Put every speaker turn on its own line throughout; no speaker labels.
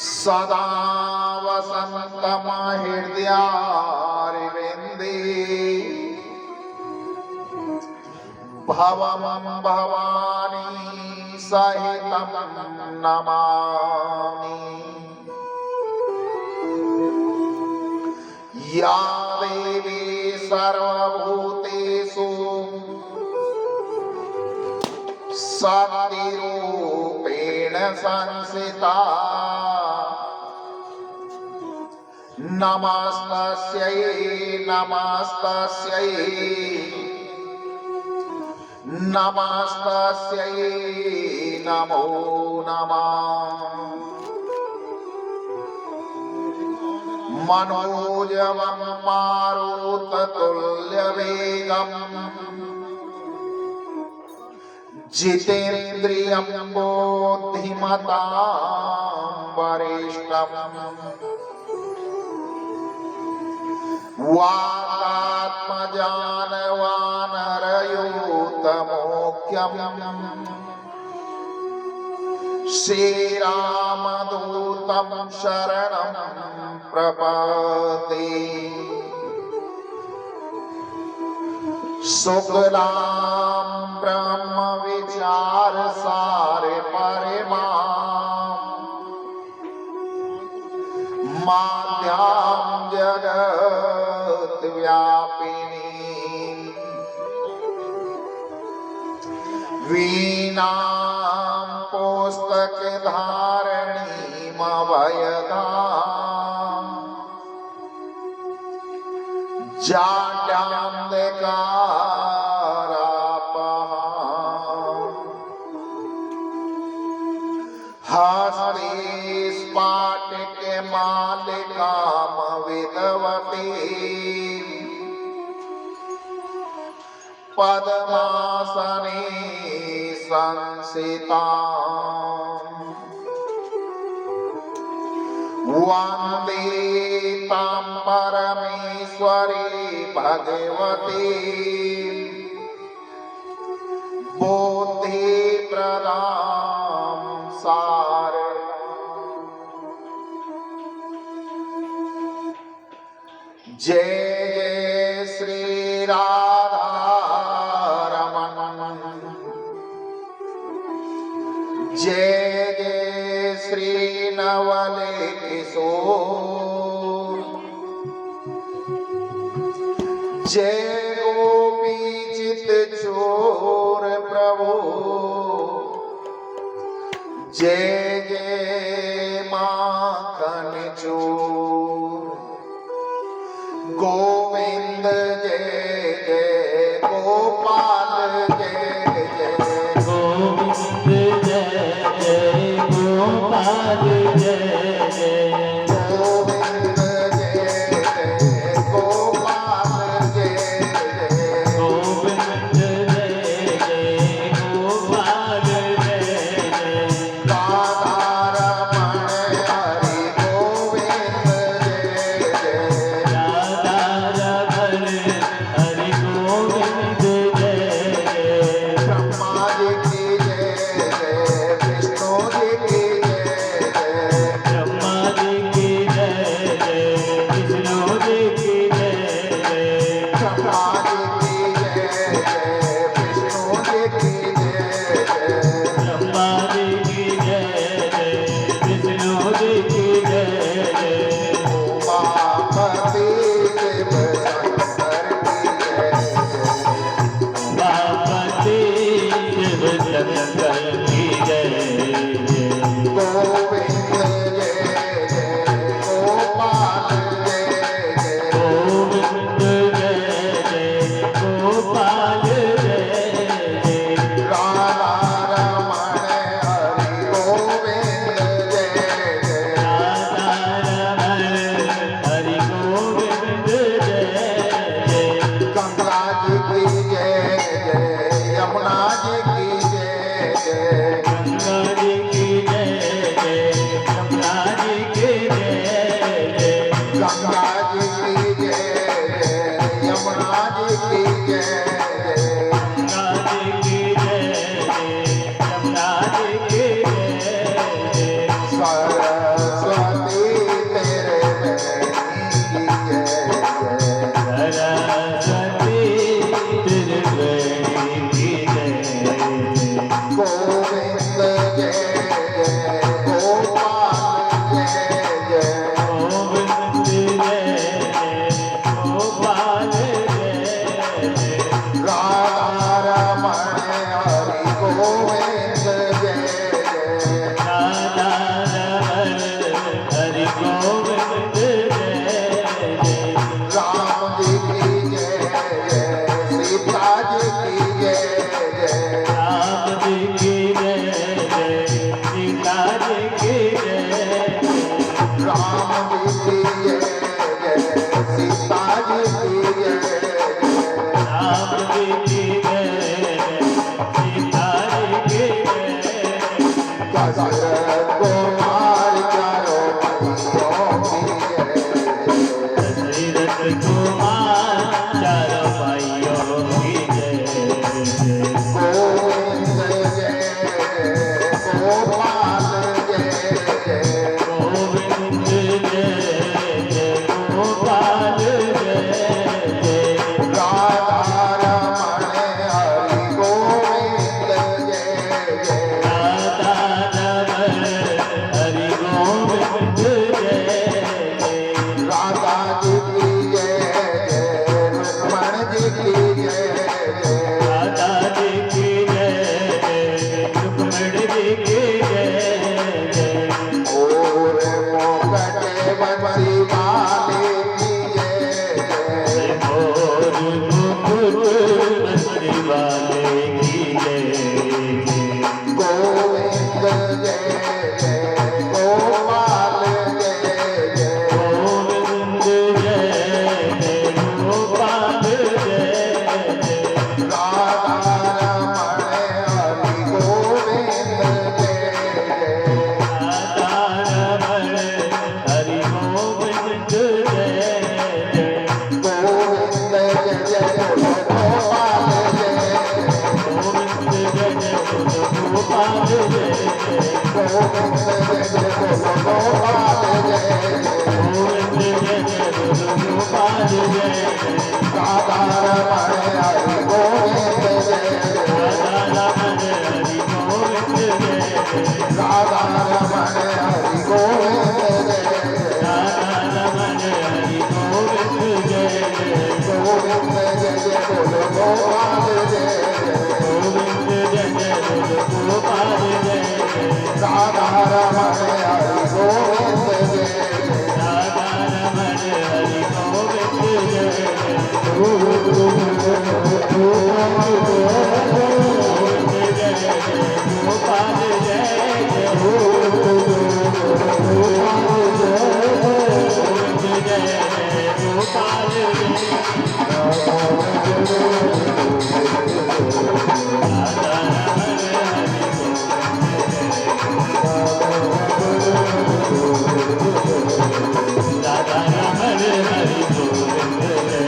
सदा वसन्तम हृदयारविन्दे भवं भवानी सहितं नमामि। या देवी सर्वभूतेषु शक्तिरूपेण संस्थिता नमस्तस्यै नमस्तस्यै नमस्तस्यै नमो नमः। मनोजवं मारुततुल्यवेगम् जितेन्द्रियं बुद्धिमतां वरिष्ठम् वातात्मजानवानरयूतमोख्यम् श्रीरामदूतं शरणं प्रपद्ये। शुक्लां ब्रह्म विचार सारे परिमां माद्यां जगत् व्यापिनी वीणां पुस्तक धारणीं अभयदाम् जाड्यान्धकारापहाम् हस्ते स्फाटिकमालिकां विधवतीं पद्मासने संस्थिताम् वन्दे तां परमेश्वरी भगवती बुद्धिप्रदां सारदाम्। जय जय श्री राधा रमण, जय जय श्री नवले किशोर, जय गोपी चित चोर प्रभु, जय जय माखन चोर। गोविंद जय जय गोपाल जय जय
गोविंद जय जय गोपाल जय जय
गोविंद जय जय गोपाल जय जय
गोविंद जय जय गोपाल जय जय
राधा रमण हरि गोविंद जय जय
राधा रमण हरि गोविंद जय जय
ब्रह्मा जी की जय जय विष्णु जी की जय जय
ब्रह्मा जी की जय जय विष्णु जी की जय जय
ब्रह्मा जी की जय जय विष्णु जी की जय जय
ब्रह्मा जी की जय जय विष्णु जी की जय जय
उमापति शिव शंकर की जय जय
उमापति शिव शंकर की जय जय
गोविंद जय जय गोपाल जय जय
गोविंद जय जय गोपाल जय जय
राधा रमण हरि गोविंद जय जय
राधा रमण हरि गोविंद जय जय
गंगा जी की जय जय यमुना जी की जय जय दशरथ कुमार चारों भाइयों की जय।
दशरथ कुमार चारों भाइयों की जय।
गोविंद जय जय गोपाल जय जय।
गोविंद जय जय गोपाल जय जय।
राधा रमण हरि गोविंद जय जय।
राधा रमण हरि गोविंद जय जय।
राधा जी की जय जय लक्ष्मण जी की जय जय।
राधा जी की जय जय लक्ष्मण जी की जय जय।
और मोकटे बंसी वाले की जय जय।
मोर मुकुट बंसी वाले की जय जय।
गोविंद जय जय गोपाल जय जय।
गोविंद जय जय गोपाल जय जय।
राधा रमण हरि गोविंद जय जय।
राधा रमण हरि गोविंद जय जय।
गोविंद जय जय गोपाल जय जय।
गोविंद जय जय गोपाल जय जय।
गोविंद जय जय गोपाल जय जय।
गोविंद जय जय गोपाल जय जय।
राधा रमण हरि गोविंद जय जय।
राधा रमण हरि गोविंद जय जय।
राधा रमण हरि गोविंद जय जय।
राधा रमण हरि गोविंद जय जय।
गोविंद जय जय गोपाल जय जय।
गोविंद जय जय गोपाल जय जय।
राधा रमण हरि गोविंद जय जय।
राधा रमण हरि गोविंद जय जय। गोविंद जय जय गोपाल जय जय। गोविंद जय जय गोपाल जय। राधा रमण हरि राधा रमण हरि गोविंद जय।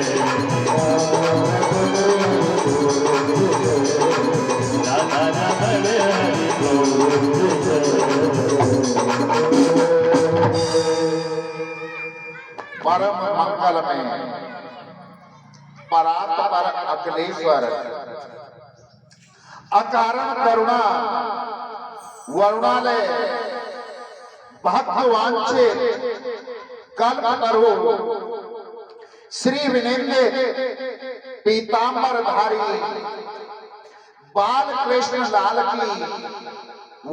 राधा रमण हरि गोविंद जय।
परम मंगल में परात पर अखिलेश्वर अकारण करुणा वरुणालय भक्त वांछित कल्प तरु श्री विनिंदित पीतांबरधारी बाल कृष्ण लाल की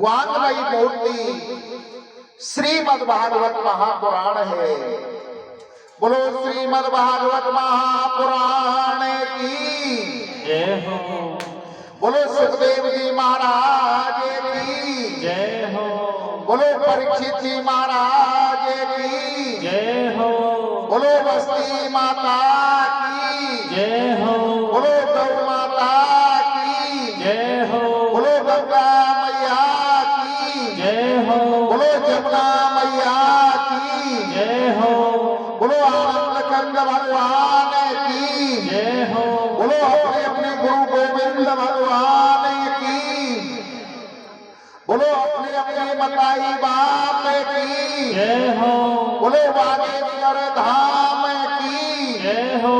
वांगमयी मूर्ति श्रीमद् भागवत महापुराण है। बोलो श्रीमद् भागवत महापुराण की
जय हो।
बोलो सुखदेव जी महाराज की
जय हो।
बोलो परीक्षित जी महाराज की
जय हो।
बोलो बस्ती माता की
जय हो।
बोलो गौ माता की
जय हो।
बोलो गंगा मैया की
जय हो।
बोलो जमुना मैया की
जय हो।
बोलो आनंद कंद भगवान की
जय हो।
बोलो अपने अपने गुरु गोविंद भगवान की बोलो अपने अपने मताई बाप की
जय हो।
बोलो बागेश्वर धाम की
जय हो।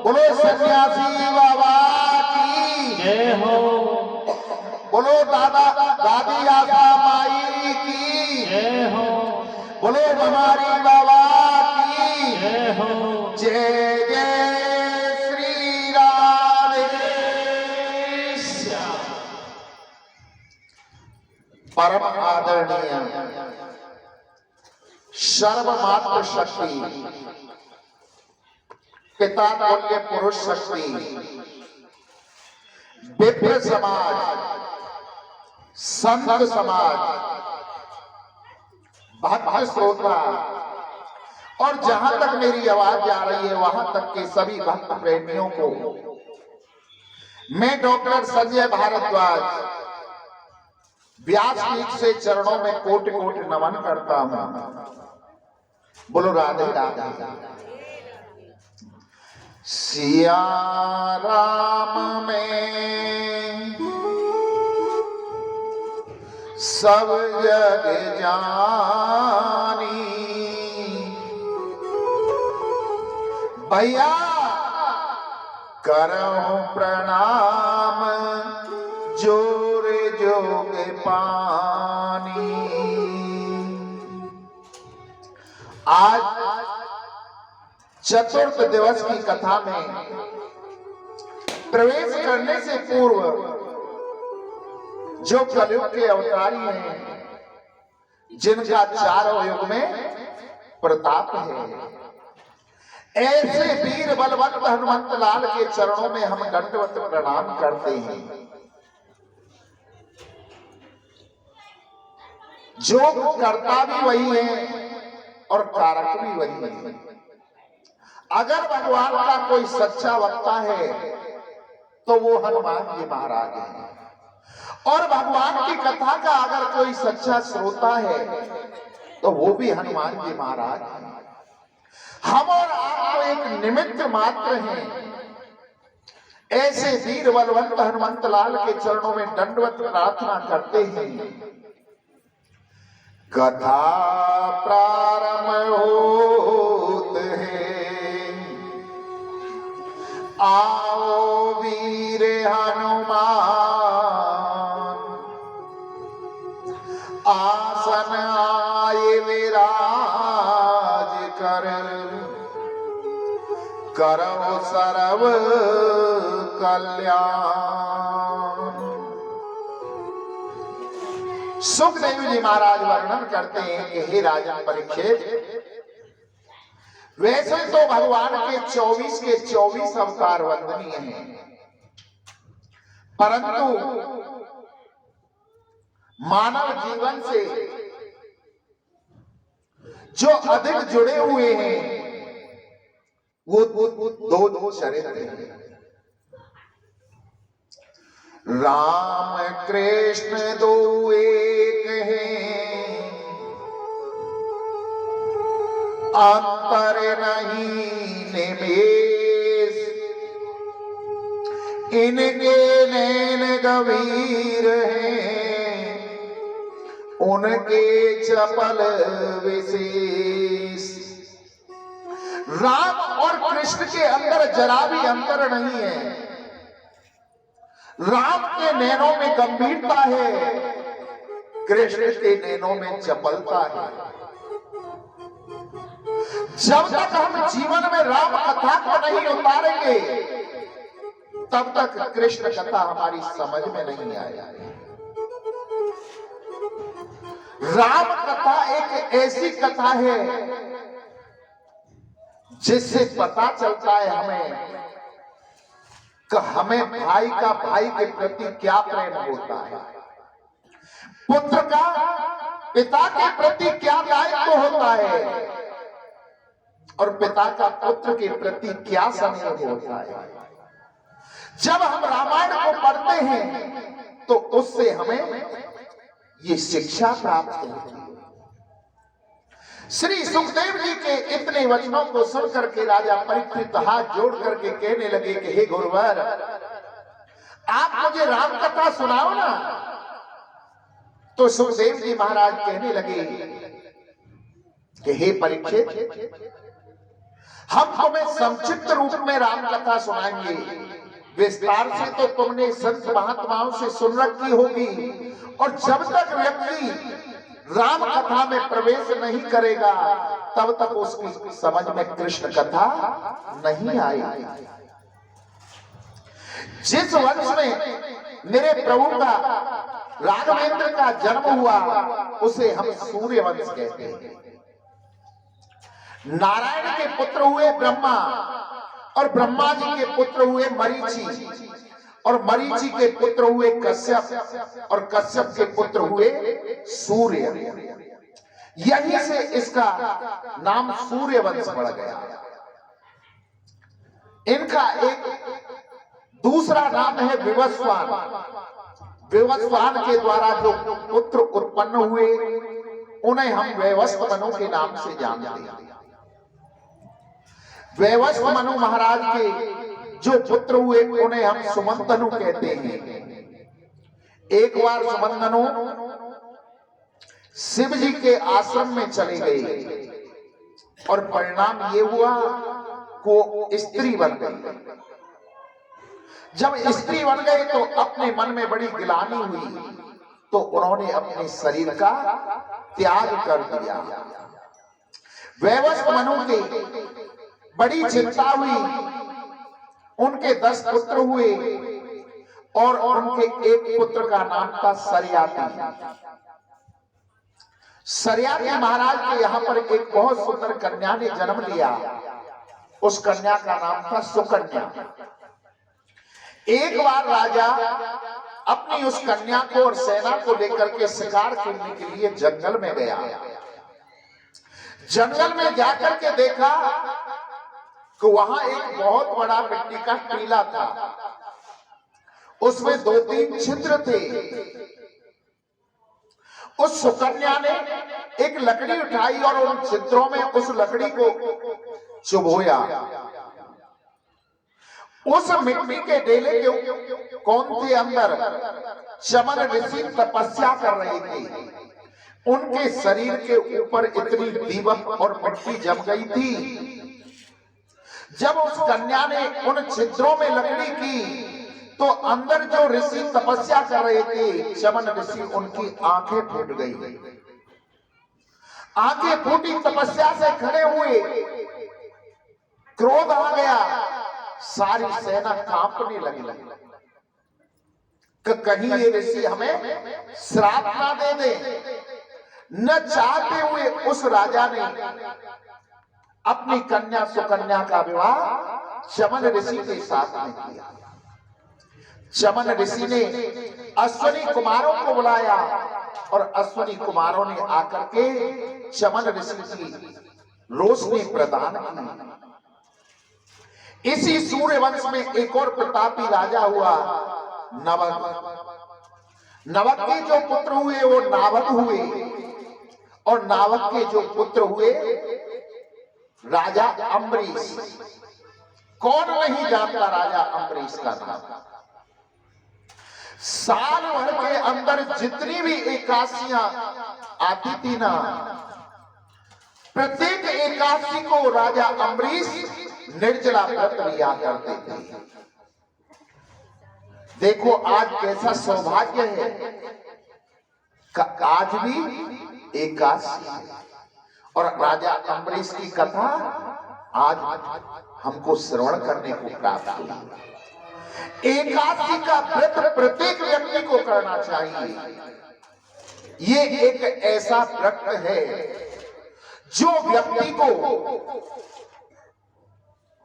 बोलो सन्यासी बाबा की
जय हो।
बोलो दादा दादी आशा माई की
जय हो।
बोलो हमारी बाबा की
जय हो।
जय जय श्री राधे श्याम। परम आदरणीय सर्वमात्र शक्ति पिता तुल्य पुरुष शक्ति विप्र समाज संत समाज भक्त श्रोता और जहां तक मेरी आवाज जा रही है वहां तक के सभी भक्त प्रेमियों को मैं डॉक्टर संजय भारद्वाज व्यासपीठ से चरणों में कोटि कोटि नमन करता हूं। बोलो राधे राधे। सिया राम में सब जग जानी, भैया करहूं प्रणाम जोरे जोग पानी। आज चतुर्थ दिवस की कथा में प्रवेश करने से पूर्व जो कलयुग के अवतारी हैं, जिनका चारों युग में प्रताप है, ऐसे वीर बलवंत हनुमंत लाल के चरणों में हम दंडवत प्रणाम करते हैं। जो करता भी वही है और कारक भी वही है। अगर भगवान का कोई सच्चा वक्ता है तो वो हनुमान जी महाराज हैं, और भगवान की कथा का अगर कोई सच्चा श्रोता है तो वो भी हनुमान जी महाराज हैं। हम और आप तो एक निमित्त मात्र हैं। ऐसे वीर बलवंत हनुमंत लाल के चरणों में दंडवत प्रार्थना करते हैं। कथा प्रारंभ होत है, आओ वीर हनुमान, आसन आए विराज कर, करो सर्व कल्याण। सुखदेव जी महाराज वर्णन करते हैं कि हे राजन परीक्षित, वैसे तो भगवान के 24 के 24 अवतार वंदनीय हैं, परंतु मानव जीवन से जो अधिक जुड़े हुए हैं वो दो चरित्र हैं। राम कृष्ण दो एक हैं, अंतर नहीं निमेष, इनके नैन गंभीर हैं, उनके चपल विशेष। राम और कृष्ण के अंदर जरा भी अंतर नहीं है। राम के नैनों में गंभीरता है, कृष्ण के नैनों में चपलता है। जब तक हम जीवन में राम कथा को नहीं उतारेंगे तब तक कृष्ण कथा हमारी समझ में नहीं आएगी। राम कथा एक ऐसी कथा है जिससे पता चलता है हमें कि हमें भाई का भाई के प्रति क्या प्रेम होता है, पुत्र का पिता के प्रति क्या दायित्व होता है, और पिता का पुत्र के प्रति क्या स्नेह होता है। जब हम रामायण को पढ़ते हैं तो उससे हमें ये शिक्षा प्राप्त होती है। श्री सुखदेव जी के इतने वचनों को सुनकर के राजा परीक्षित हाथ जोड़ करके कहने लगे कि हे गुरुवर, आप मुझे राम कथा सुनाओ ना। तो सुखदेव जी महाराज कहने लगे कि हे परीक्षित, हम तुम्हें संक्षिप्त रूप में राम कथा सुनाएंगे। विस्तार से तो तुमने संत महात्माओं से सुन रखी होगी, और जब तक व्यक्ति राम कथा में प्रवेश नहीं करेगा तब तक उसकी समझ में कृष्ण कथा नहीं आएगी। जिस वंश में मेरे प्रभु का राघवेंद्र का जन्म हुआ उसे हम सूर्य वंश कहते हैं। नारायण के पुत्र हुए ब्रह्मा, और ब्रह्मा जी के पुत्र हुए मरीचि, और मरीचि के पुत्र हुए कश्यप, और कश्यप के पुत्र हुए सूर्य। यहीं से इसका नाम सूर्य वंश पड़ गया। इनका एक दूसरा नाम है विवस्वान। विवस्वान के द्वारा जो पुत्र उत्पन्न हुए उन्हें हम वैवस्व मनु के नाम से जानते हैं। वैवस्व मनु महाराज के जो पुत्र हुए उन्हें हम सुमंतनु कहते हैं। एक बार सुमंतनु शिव जी के आश्रम में चले गए और परिणाम ये हुआ को स्त्री बन गई। जब स्त्री बन गई तो अपने मन में बड़ी गिलानी हुई, तो उन्होंने अपने शरीर का त्याग कर दिया। वैवस्व मनु के बड़ी चिंता हुई। उनके 10 पुत्र हुए और उनके एक पुत्र का नाम था सरयाती। सरयाती महाराज के यहाँ पर एक बहुत सुंदर कन्या ने जन्म लिया। उस कन्या का नाम था सुकन्या। एक बार राजा अपनी उस कन्या को और सेना को लेकर के शिकार करने के लिए जंगल में गया। जंगल में जाकर के देखा कि वहां एक बहुत बड़ा मिट्टी का टीला था। उसमें 2-3 छिद्र थे। उस सुकन्या ने एक लकड़ी उठाई और उन छिद्रों में उस लकड़ी को चुभोया। उस मिट्टी के डेले के कौन थे अंदर चमन ऋषि तपस्या कर रहे थे। उनके शरीर के ऊपर इतनी दीमक और मिट्टी जम गई थी। जब उस कन्या ने उन छिद्रों में लकड़ी की तो अंदर जो ऋषि तपस्या कर रहे थे चमन ऋषि, उनकी आंखें फूट गई। आंखें फूटी, तपस्या से खड़े हुए, क्रोध आ गया। सारी सेना कांपने लगी कि कहीं ये ऋषि हमें श्राप ना दे दे। न चाहते हुए उस राजा ने अपनी कन्या सुकन्या का विवाह चमन ऋषि के साथ में किया। चमन ऋषि ने अश्वनी कुमारों को बुलाया और अश्वनी कुमारों ने आकर के चमन ऋषि की रोशनी प्रदान की। इसी सूर्यवंश में एक और प्रतापी राजा हुआ, नवक। नवक के जो पुत्र हुए वो नावक हुए और नावक के जो पुत्र हुए राजा अम्बरीश। कौन नहीं जानता राजा अम्बरीश का नाम। साल भर के अंदर जितनी भी एकादशियां आती थी ना, प्रत्येक एकादशी को राजा अम्बरीश निर्जला व्रत लिया करते थे। देखो आज कैसा सौभाग्य है कि आज भी एकादशी और राजा अम्बरीश की कथा आज हमको श्रवण करने को प्राप्त हुई। एकादशी का व्रत प्रत्येक व्यक्ति को करना चाहिए। ये एक ऐसा व्रत है जो व्यक्ति को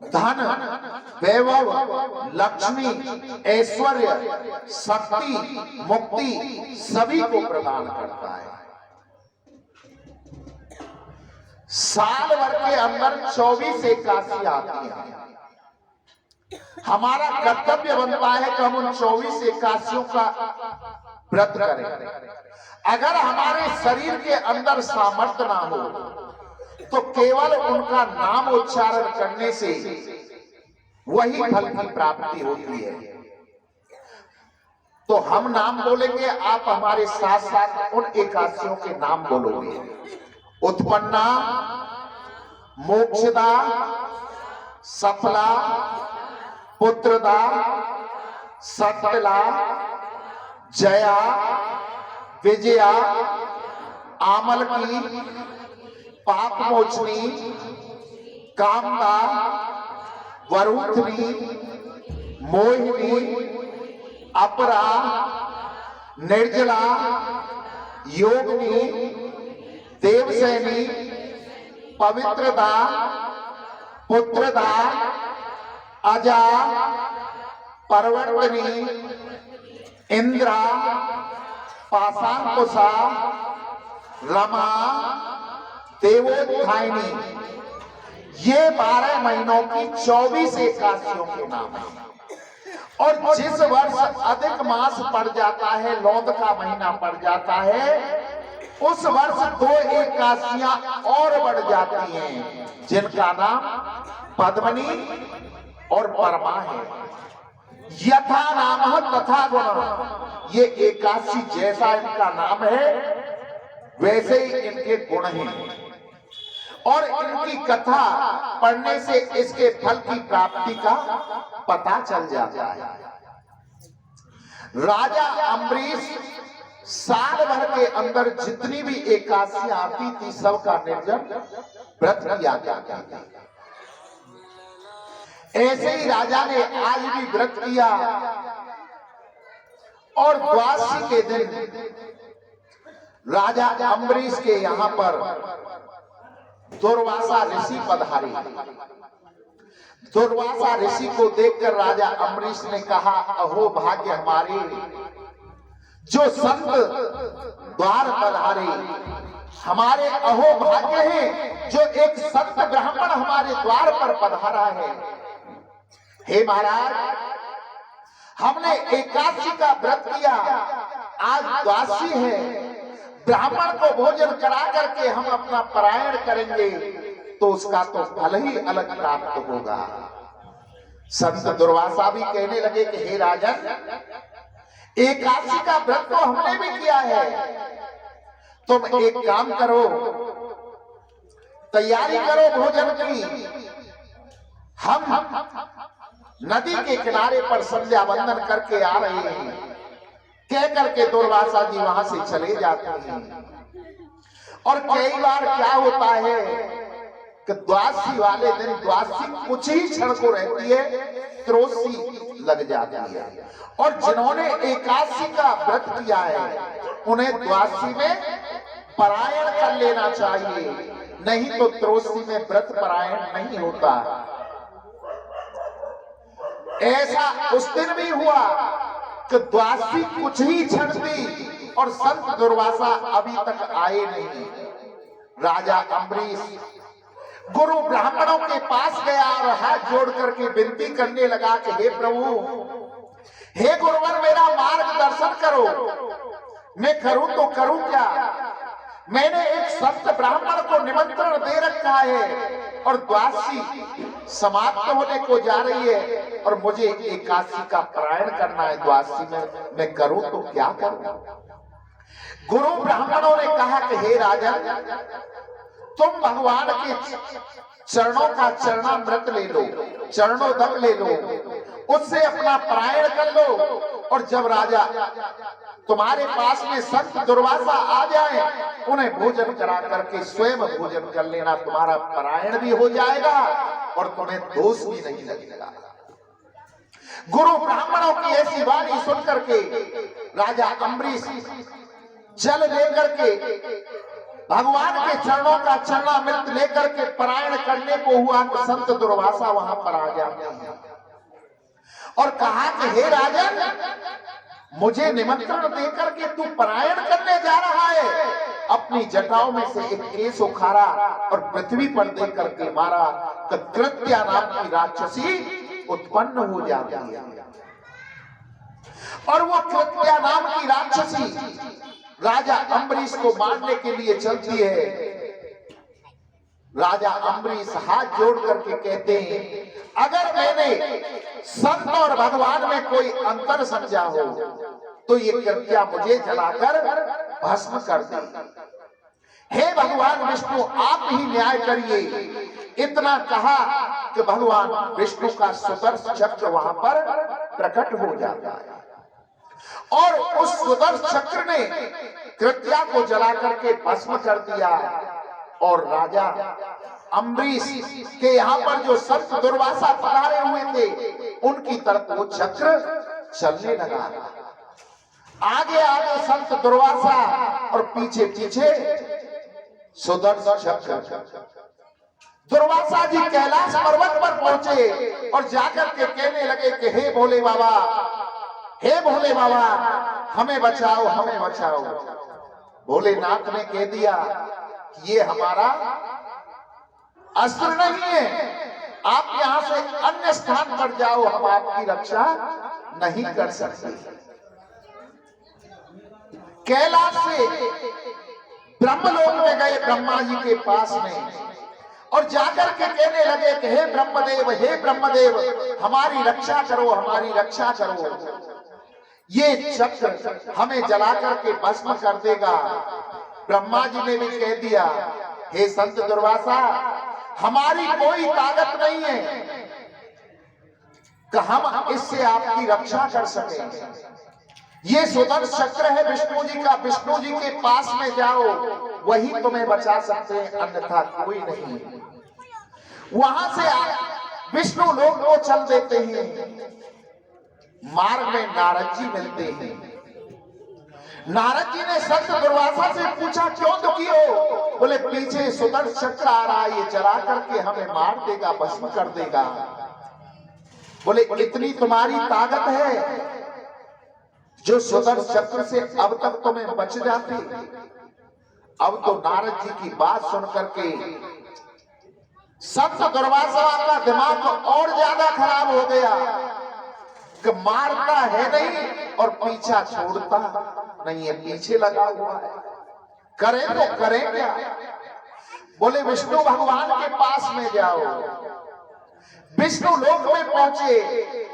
धन, वैभव, लक्ष्मी, ऐश्वर्य, शक्ति, मुक्ति सभी को प्रदान करता है। साल भर के अंदर 24 एकादशी आती है। हमारा कर्तव्य बनता है कि हम उन 24 एकादशियों का व्रत करें। अगर हमारे शरीर के अंदर सामर्थ्य ना हो तो केवल उनका नाम उच्चारण करने से वही फल की प्राप्ति होती है। तो हम नाम बोलेंगे, आप हमारे साथ साथ उन एकादशियों के नाम बोलोगे। उत्पन्ना, मोक्षदा, सफला, पुत्रदा, सत्यला, जया, विजया, आमल की, पाप मोचनी, कामदा, वरुथनी, मोहिनी, अपरा, निर्जला, योगिनी, देवसैनी, पवित्रदा, पुत्रदा, अजा, परवर्तनी, इंद्रा, पाशांकुशा, रमा, देवोत्थायिनी। ये 12 महीनों की 24 एकादशियों के नाम है। और जिस वर्ष अधिक मास पड़ जाता है, लौद का महीना पड़ जाता है, उस वर्ष 2 एकादशियां और बढ़ जाती हैं, जिनका नाम पद्मनी और परमा है। यथा नाम तथा गुण, ये एकादशी जैसा इनका नाम है वैसे ही इनके गुण हैं, और इनकी कथा पढ़ने से इसके फल की प्राप्ति का पता चल जाता है। राजा अम्बरीश साल भर के अंदर जितनी भी एकादशियां आती थी, सबका निर्जन व्रत किया जाता था। ऐसे ही राजा ने आज भी व्रत किया, और द्वादशी के दिन राजा अम्बरीश के यहां पर दुर्वासा ऋषि पधारे। दुर्वासा ऋषि को देखकर राजा अम्बरीश ने कहा, अहो भाग्य हमारे, जो संत द्वार पधारे, हमारे अहो भाग्य हैं जो एक संत ब्राह्मण हमारे द्वार पर पधारा है। हे महाराज, हमने एकादशी का व्रत किया, आज द्वादशी है, ब्राह्मण को भोजन करा करके हम अपना परायण करेंगे तो उसका तो फल ही अलग प्राप्त होगा। संत दुर्वासा भी कहने लगे कि हे राजन, एकादशी का व्रत तो हमने भी किया है, तुम एक काम करो, तैयारी करो भोजन की। हम नदी के किनारे पर संध्या वंदन करके आ रहे हैं। कह करके दुर्वासा जी वहां से चले जाते हैं। और कई बार क्या होता है कि द्वादशी वाले दिन, द्वादशी कुछ ही क्षण को रहती है, त्रयोदशी लग जाती है, और जिन्होंने एकादशी का व्रत किया है उन्हें द्वादशी में परायण कर लेना चाहिए, नहीं तो त्रयोदशी में व्रत परायण नहीं होता। ऐसा उस दिन भी हुआ कि द्वादशी कुछ ही क्षण थी और संत दुर्वासा अभी तक आए नहीं। राजा अम्बरीश गुरु ब्राह्मणों के पास गया और हाथ जोड़ करके विनती करने लगा कि हे प्रभु, हे गुरुवर, मेरा मार्गदर्शन करो, मैं करूं तो करूं क्या? मैंने एक संत ब्राह्मण को निमंत्रण दे रखा है और द्वादशी समाप्त होने को जा रही है और मुझे एकादशी का परायण करना है द्वादशी में, मैं करूं तो क्या करूं? गुरु ब्राह्मणों ने कहा कि हे राजन, तुम भगवान के चरणों का चरणामृत ले लो, चरणोदक ले लो, उससे अपना परायण कर लो, और जब राजा तुम्हारे पास में संत दुर्वासा आ जाए, उन्हें भोजन करा करके स्वयं भोजन कर लेना, तुम्हारा परायण भी हो जाएगा और तुम्हें दोष भी नहीं लगेगा। गुरु ब्राह्मणों की ऐसी वाणी सुन करके राजा अम्बरीश जल लेकर के भगवान के चरणों का चरणामृत लेकर के परायण करने को हुआ तो संत दुर्वासा वहां पर आ जाते हैं और कहा कि हे राजन, मुझे निमंत्रण देकर के तू परायण करने जा रहा है। अपनी जटाओं में से एक केस उखाड़ा और पृथ्वी पर दे करके मारा तो कृत्या नाम की राक्षसी उत्पन्न हो जाती है, और वो कृत्या नाम की राक्षसी राजा अम्बरीश को मारने के लिए चलती है। राजा अम्बरीश हाथ जोड़ करके कहते हैं, अगर मैंने संत और भगवान में कोई अंतर समझा हो तो ये कृत्या मुझे जलाकर भस्म कर दे। हे भगवान विष्णु, आप ही न्याय करिए। इतना कहा कि भगवान विष्णु का सुदर्शन चक्र वहां पर प्रकट हो जाता है और उस सुदर्शन चक्र ने कृत्या को जला करके भस्म कर दिया। और राजा अम्बरीश के यहाँ पर जो संत दुर्वासा पधारे हुए थे उनकी तरफ वो चक्र चलने लगा। आगे आगे संत दुर्वासा और पीछे पीछे सुदर्शन चक्र। दुर्वासा जी कैलाश पर्वत पर पहुंचे और जाकर के कहने लगे कि हे भोले बाबा, हे भोले बाबा, हमें बचाओ, हमें बचाओ। भोलेनाथ ने कह दिया कि ये हमारा अस्त्र नहीं है, आप यहां से अन्य स्थान पर जाओ, हम आपकी रक्षा नहीं कर सकते। कैलाश से ब्रह्मलोक में गए ब्रह्मा जी के पास में और जाकर के कहने लगे कि हे ब्रह्मदेव, हमारी रक्षा करो, हमारी रक्षा करो। ये चक्र हमें जला करके भस्म कर देगा। ब्रह्मा जी ने भी कह दिया, हे संत दुर्वासा, हमारी कोई ताकत नहीं है कि हम इससे आपकी रक्षा कर सकें। ये सुदर्शन चक्र है विष्णु जी का, विष्णु जी के पास में जाओ, वही तुम्हें बचा सकते हैं, अन्यथा कोई नहीं। वहां से विष्णु लोक को चल देते हैं। मार्ग में नारद जी मिलते हैं। नारद जी ने संत दुर्वासा से पूछा, क्यों दुखी हो? बोले, पीछे सुदर्शन चक्र आ रहा है, ये जला करके हमें मार देगा, भस्म कर देगा। बोले, इतनी तुम्हारी ताकत है जो सुदर्शन चक्र से अब तक तुम्हें बच जाती। अब तो नारद जी की बात सुन करके संत दुर्वासा का दिमाग और ज्यादा खराब हो गया कि मारता है नहीं और पीछा छोड़ता नहीं है, पीछे लगा हुआ है, करें तो करें क्या? बोले, विष्णु भगवान के पास में जाओ। विष्णु लोक में पहुंचे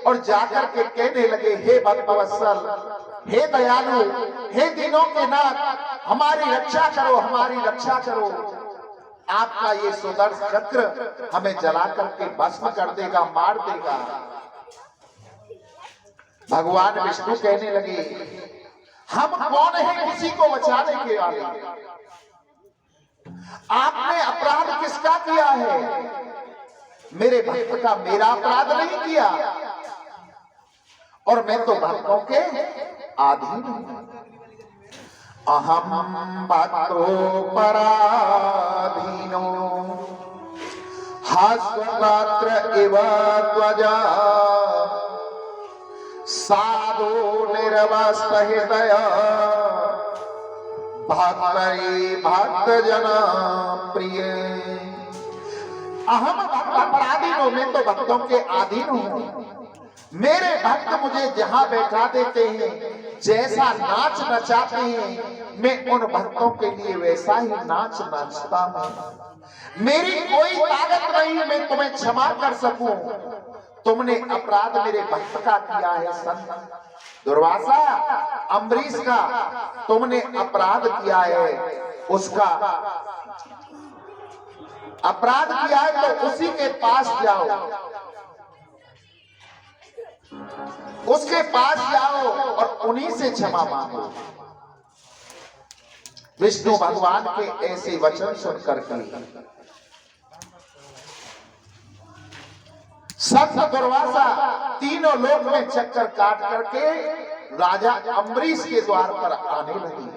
और जाकर के कहने लगे, हे भक्तवत्सल, हे दयालु, हे दीनों के नाथ, हमारी रक्षा करो, हमारी रक्षा करो। आपका ये सुदर्शन चक्र हमें जला करके भस्म कर देगा, मार देगा। भगवान विष्णु कहने लगे, हम कौन है किसी को बचाने के वाले? आपने अपराध किसका किया है? मेरे भक्त का मेरा अपराध नहीं किया, और मैं तो भक्तों के आधीन हूं। अहम भक्तो पराधीनो हास्यगात्र इव त्वजा साधु निर्वस्तहृदय भक्तये भक्तजना प्रिय। अहम भक्त पराधीनो, मैं तो भक्तों के अधीन हूं। मेरे भक्त मुझे जहां बैठा देते हैं, जैसा नाच नचाते हैं, मैं उन भक्तों के लिए वैसा ही नाच नाचता हूं। मेरी कोई ताकत नहीं मैं तुम्हें क्षमा कर सकूं। तुमने अपराध मेरे भक्त का किया है संत दुर्वासा, अम्बरीश का तुमने अपराध किया है, उसका अपराध किया है तो उसी के पास जाओ, उसके पास जाओ और उन्हीं से क्षमा मांगो। विष्णु भगवान के ऐसे वचन सुनकर संत दुर्वासा तीनों लोक में चक्कर काट करके राजा अम्बरीश के द्वार पर आने लगी।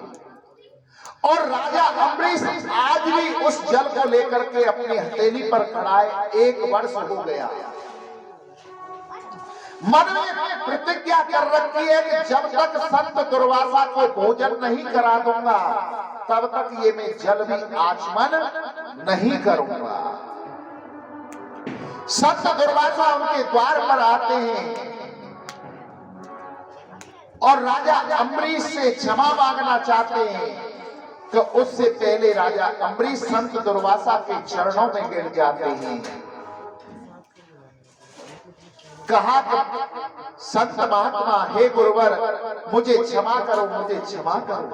और राजा अम्बरीश आज भी उस जल को लेकर के अपनी हथेली पर खड़ा है। 1 वर्ष हो गया। मन में प्रतिज्ञा कर रखी है कि जब तक संत दुर्वासा को भोजन नहीं करा दूंगा, तब तक ये मैं जल भी आचमन नहीं करूंगा। संत दुर्वासा उनके द्वार पर आते हैं और राजा अम्बरीश से क्षमा मांगना चाहते हैं कि उससे पहले राजा अम्बरीश संत दुर्वासा के चरणों में गिर जाते हैं। कहा कि संत महात्मा, हे गुरुवर, मुझे क्षमा करो, मुझे क्षमा करो।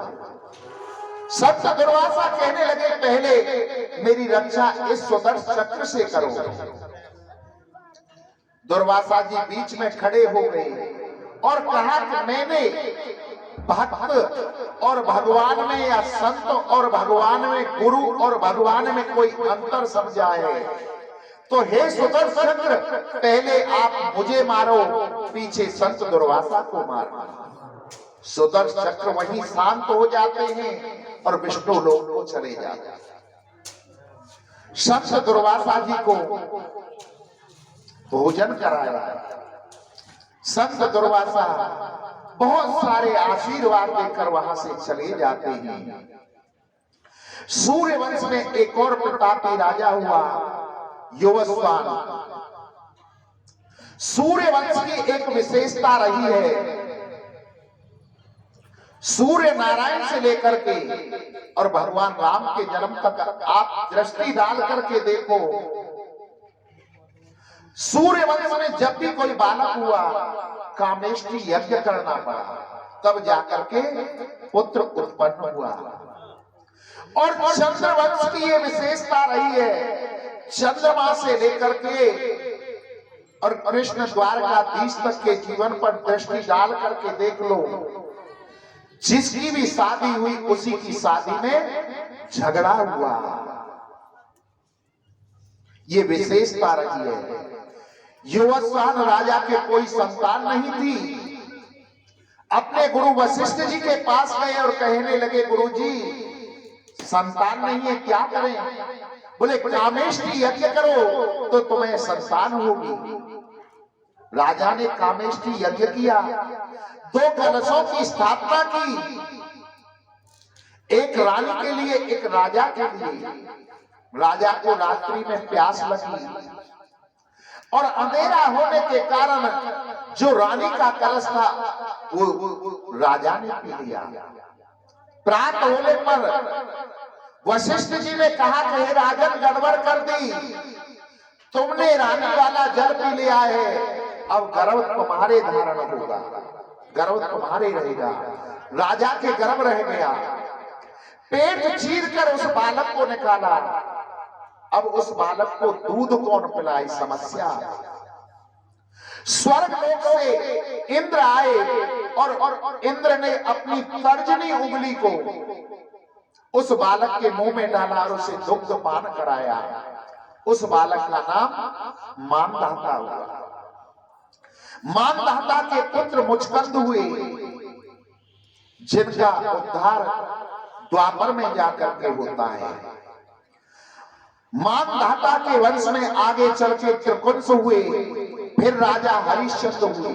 संत दुर्वासा कहने लगे, पहले मेरी रक्षा इस सुदर्शन चक्र से करो। दुर्वासा जी बीच में खड़े हो गए और कहा कि मैंने भक्त और भगवान में या संत और भगवान में, गुरु और भगवान में कोई अंतर समझा है, तो हे सुदर्शन चक्र, पहले आप मुझे मारो, पीछे संत दुर्वासा को मारो। सुदर्शन चक्र वहीं शांत हो जाते हैं और विष्णु लोक को चले जाते हैं। संत दुर्वासा जी को भोजन कराया। संत दुर्वासा बहुत सारे आशीर्वाद देकर वहां से चले जाते हैं। सूर्यवंश में एक और प्रतापी राजा हुआ, युवस्वान। सूर्य वंश की एक विशेषता रही है, सूर्य नारायण से लेकर के और भगवान राम के जन्म तक आप दृष्टि डाल करके देखो, सूर्य वंश में जब भी कोई बालक हुआ कामेष्टि यज्ञ करना पड़ा, तब जाकर के पुत्र उत्पन्न हुआ। और चंद्रवंश की ये विशेषता रही है, चंद्रमा से लेकर के और कृष्ण द्वारकाधीश तक के जीवन पर दृष्टि डाल करके देख लो, जिसकी भी शादी हुई उसी की शादी में झगड़ा हुआ। ये विशेषता रही है। युवस्वान राजा के कोई संतान नहीं थी, अपने गुरु वशिष्ठ जी के पास गए और कहने लगे, गुरु जी संतान नहीं है, क्या करें? बोले कामेष्टि यज्ञ करो तो तुम्हें संतान होगी। राजा ने कामेष्टि यज्ञ किया, 2 कलशों की स्थापना की, एक रानी के लिए, एक राजा के लिए। राजा को रात्रि में प्यास लगी और अंधेरा होने के कारण जो रानी का कलश था वो राजा ने पी लिया। प्रातः होने पर वशिष्ठ जी ने कहा कि हे राजन, गड़बड़ कर दी, तुमने रानी वाला जल पी लिया है, अब गर्भ तुम्हारे धारण होगा, गर्भ तुम्हारे रहेगा। राजा के गर्भ रह गया, पेट चीर कर उस बालक को निकाला। अब उस बालक को दूध कौन पिलाए, समस्या। स्वर्ग लोक से इंद्र आए और इंद्र ने अपनी तर्जनी उंगली को उस बालक के मुंह में डाला और उसे दुग्ध पान कराया। उस बालक का नाम मानधाता हुआ। मानधाता के पुत्र मुचकंद हुए, जिनका उद्धार द्वापर में जाकर के होता है। मानधाता के वंश में आगे चल के त्रिपुंस हुए, फिर राजा हरिश्चंद्र हुए।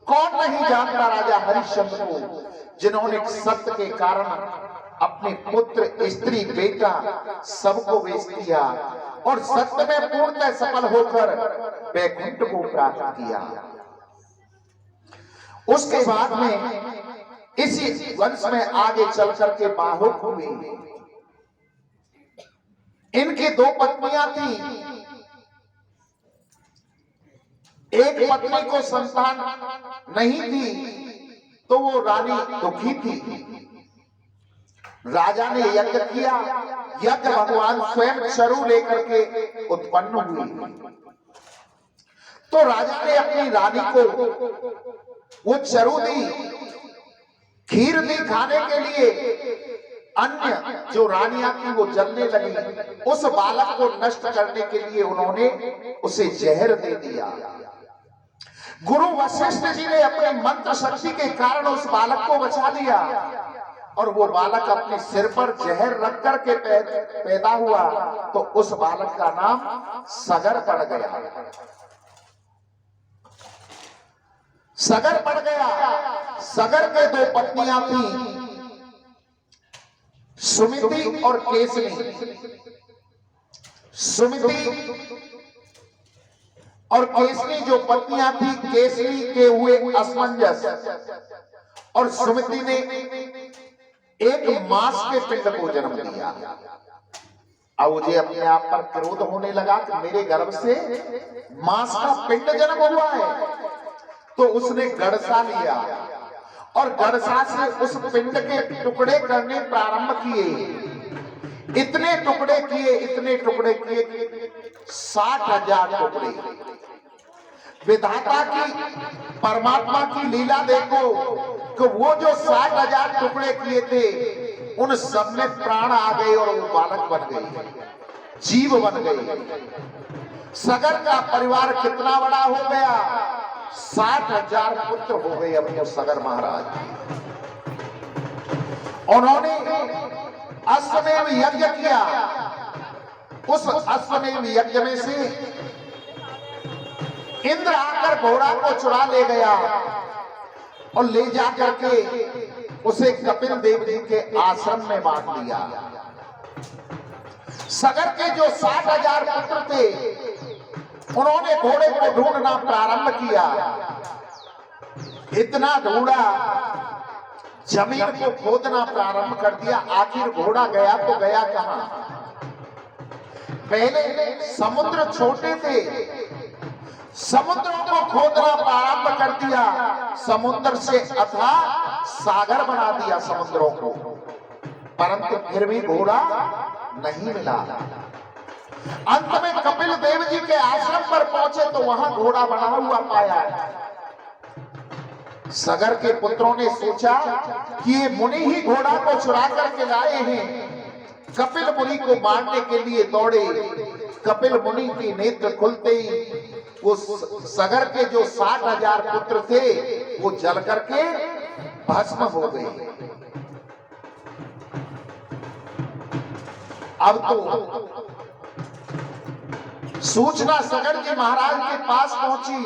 कौन नहीं जानता राजा हरिश्चंद्र को, जिन्होंने सत्य के कारण अपने पुत्र, स्त्री, बेटा सबको बेच दिया और सत्य में पूर्णतः सफल होकर वैकुंठ को प्राप्त किया। उसके बाद में इसी वंश में आगे चल करके बाहुक हुए। इनकी 2 पत्नियां थी, एक पत्नी को संतान नहीं थी तो वो रानी दुखी थी। राजा ने यज्ञ किया, यज्ञ भगवान स्वयं चरु लेकर के उत्पन्न हुई। तो राजा ने अपनी रानी को वो चरु दी, खीर दी खाने के लिए। अन्य जो रानियां थी वो जलने लगी। उस बालक को नष्ट करने के लिए उन्होंने उसे जहर दे दिया। गुरु वशिष्ठ जी ने अपने मंत्र शक्ति के कारण उस बालक को बचा लिया और वो बालक अपने सिर पर जहर रख करके पैदा हुआ। तो उस बालक का नाम सगर पड़ गया। सगर पड़ गया। सगर के 2 पत्नियां थी, सुमिति और केसनी। सुमिति और केसनी जो पत्नियां थी, केसनी के हुए असमंजस और सुमिति ने एक मांस के पिंड को जन्म दिया। अब मुझे अपने आप पर क्रोध होने लगा कि मेरे गर्भ से मांस का पिंड जन्म हुआ है। तो उसने गड़सा लिया और गड़सा से उस पिंड के टुकड़े करने प्रारंभ किए। इतने टुकड़े किए, इतने टुकड़े किए, 60,000 टुकड़े। विधाता की, परमात्मा की लीला देखो कि वो जो 60,000 टुकड़े किए थे, उन सब में प्राण आ गए और वो बालक बन गए, जीव बन गए। सगर का परिवार कितना बड़ा हो गया, 60,000 पुत्र हो गए अपने सगर महाराज। उन्होंने अश्वमेध यज्ञ किया। उस अश्वमेध यज्ञ में से इंद्र आकर घोड़ा को चुरा ले गया और ले जाकर के उसे कपिल देव जी के आश्रम में बांध दिया। सगर के जो 60,000 पुत्र थे उन्होंने घोड़े को ढूंढना प्रारंभ किया, इतना ढूंढा, जमीन को खोदना प्रारंभ कर दिया। आखिर घोड़ा गया तो गया कहां? पहले समुद्र छोटे थे, समुद्रों को खोदना प्रारंभ कर दिया, समुद्र से अथाह सागर बना दिया समुद्रों को, परंतु फिर भी घोड़ा नहीं मिला। अंत में कपिल देव जी के आश्रम पर पहुंचे तो वहां घोड़ा बना हुआ पाया। सगर के पुत्रों ने सोचा कि ये मुनि ही घोड़ा को चुरा करके लाए हैं। कपिल मुनि को मारने के लिए दौड़े। कपिल मुनि की नेत्र खुलते ही वो सगर के जो 60,000 पुत्र थे वो जल करके भस्म हो गए। अब तो सूचना सगर जी महाराज के पास पहुंची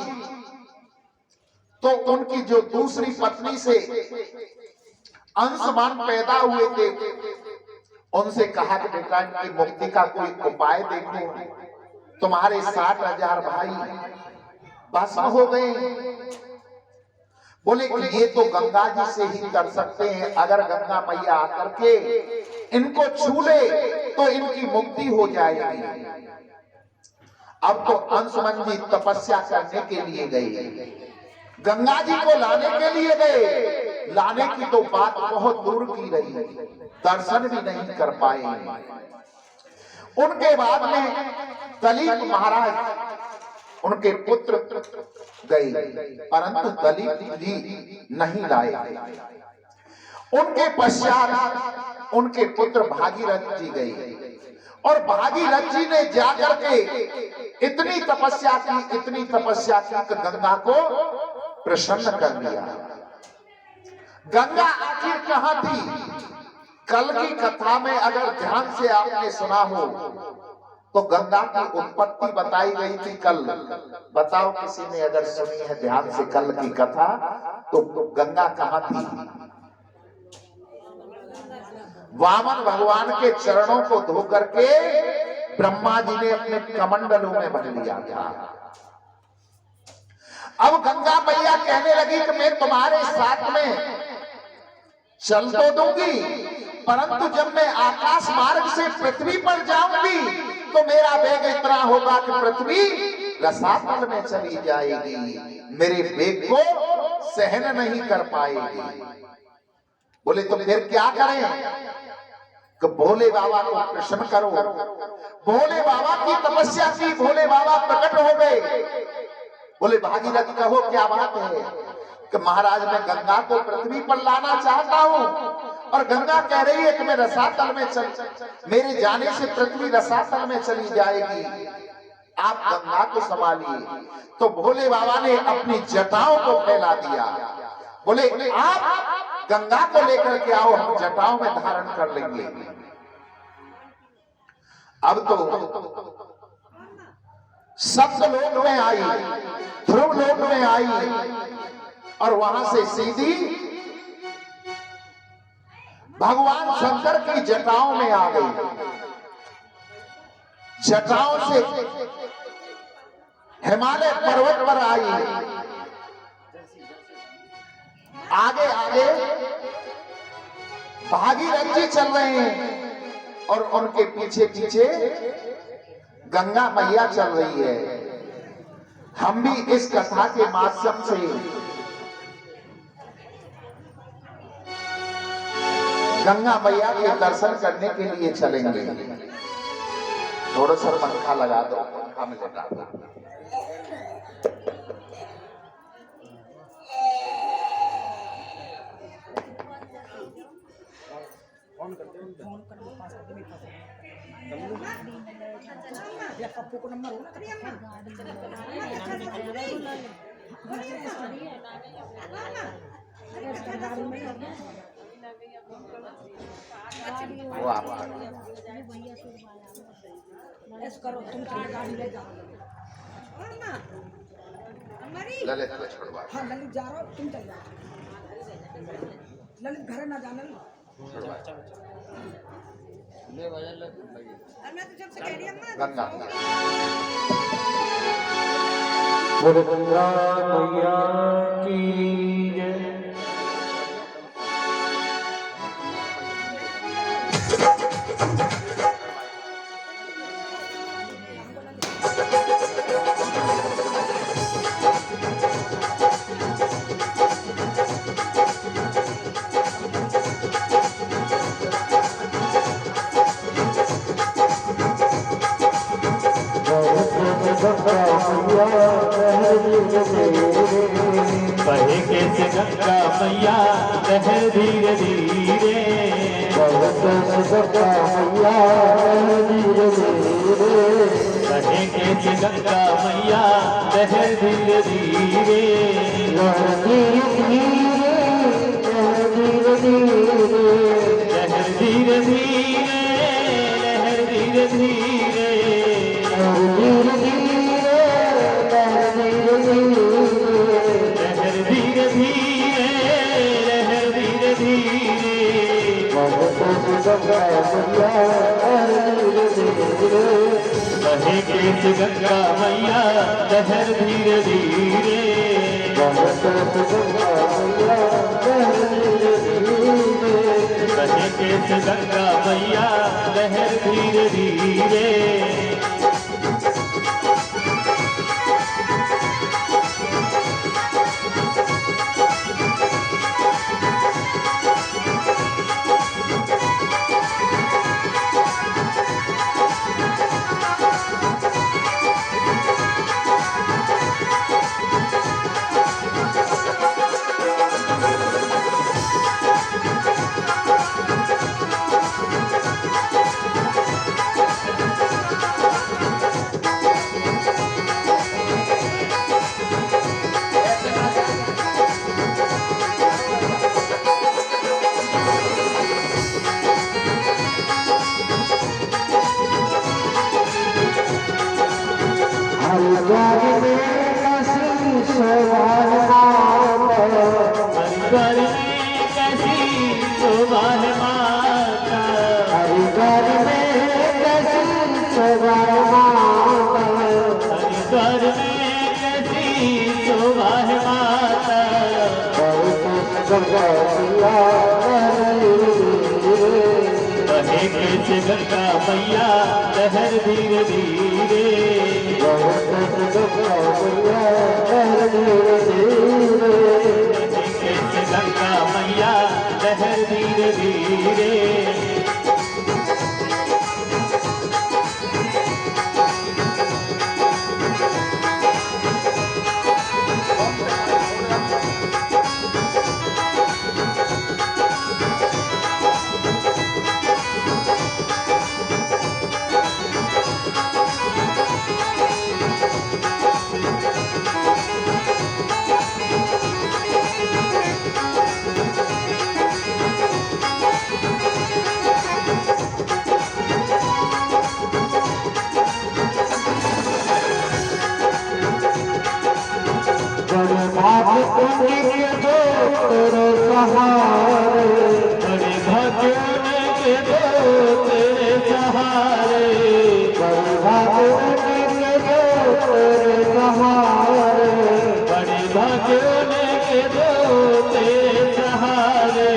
तो उनकी जो दूसरी पत्नी से अंशमान पैदा हुए थे उनसे कहा कि बेटा इनकी मुक्ति का कोई उपाय देखो, तुम्हारे 60,000 भाई भस्म हो गए। बोले कि ये तो गंगा जी से ही कर सकते हैं, अगर गंगा मैया आकर के इनको छू ले तो इनकी मुक्ति हो जाएगी। अब तो अंशुमन जी तपस्या करने के लिए गए, गंगा जी को लाने के लिए गए। लाने की तो बात बहुत दूर की रही, दर्शन भी नहीं कर पाए। उनके बाद में दलीप महाराज उनके पुत्र गए, परंतु दलीप जी नहीं लाए। उनके पश्चात उनके पुत्र भागीरथ जी गए और भागीरथ जी ने जाकर के इतनी तपस्या की कि गंगा को प्रसन्न कर दिया। गंगा आखिर कहां थी? कल की कथा में अगर ध्यान से आपने सुना हो तो गंगा की उत्पत्ति बताई गई थी। कल बताओ किसी ने अगर सुनी है ध्यान से कल की कथा, तो गंगा कहां थी? वामन भगवान के चरणों को धो करके ब्रह्मा जी ने अपने कमंडलों में भर लिया था। अब गंगा मैया कहने लगी कि मैं तुम्हारे साथ में चल तो दूंगी, परंतु जब मैं आकाश मार्ग से पृथ्वी पर जाऊंगी तो मेरा वेग इतना होगा कि पृथ्वी रसातल में चली जाएगी, मेरे वेग को सहन नहीं कर पाएगी। बोले तो फिर क्या करें? कि भोले बाबा को प्रसन्न करो। भोले बाबा की तपस्या की, भोले बाबा प्रकट हो गए। बोले भागीरथ कहो क्या बात है? कि महाराज मैं गंगा को पृथ्वी पर लाना चाहता हूं और गंगा कह रही है कि मैं रसातल में मेरे जाने से पृथ्वी रसातल में चली जाएगी, आप गंगा को संभालिए। तो भोले बाबा ने अपनी जटाओं को फैला दिया। बोले आप गंगा को लेकर के आओ, हम जटाओं में धारण कर लेंगे। अब तो सप्तलोक में आई, ध्रुव लोक में आई और वहां से सीधी भगवान शंकर की जटाओं में आ गई। जटाओं से हिमालय पर्वत पर आई। आगे आगे भागीरथ जी चल रहे हैं और उनके पीछे पीछे गंगा मैया चल रही है। हम भी इस कथा के माध्यम से गंगा मैया के दर्शन करने के लिए चलेंगे। थोड़ा सा पंखा लगा दो, पंखा में लगा दो।
पप्पू को नंबर हो करो तुम गाड़ी ले जाओ।
ललित को छोड़वा।
हाँ ललित जा रहा हो, तुम चल जाओ। ललित घर ना जाना
गंगा
दुर्गा मैया की जय। बहे कैसे गंगा मैया लहर धीरे धीरे। बहे कैसे गंगा मैया लहर धीरे धीरे। लहर धीरे धीरे लहर धीरे धीरे। लहर धीरे धीरे लहर धीरे धीरे। बहे कैसे गंगा मैया लहर धीरे धीरे। बहे कैसे गंगा मैया लहर धीरे धीरे। हरिद्वार में कैसी शोभा है माता। हरिद्वार में कैसी शोभा है माता। हरिद्वार में कैसी शोभा है माता। बहे कैसे गंगा मैया लहर धीरे धीरे। कैसे गंगा मैया लहर धीरे धीरे। बड़े भाग्य के दो तेरे सहारे। बड़े भाग्य के दो तेरे सहारे। बड़े भाग्य के दो तेरे सहारे। बड़े भाग्य के दो तेरे सहारे।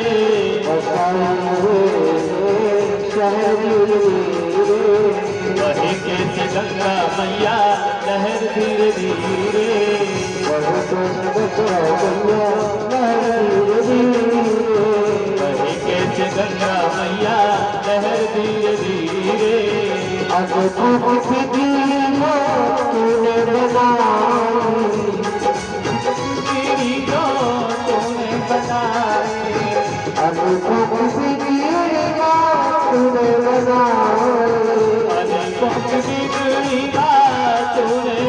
बहे कैसे गंगा मैया लहर धीरे धीरे। बहे कैसे गंगा मैया लहर धीरे धीरे। तूने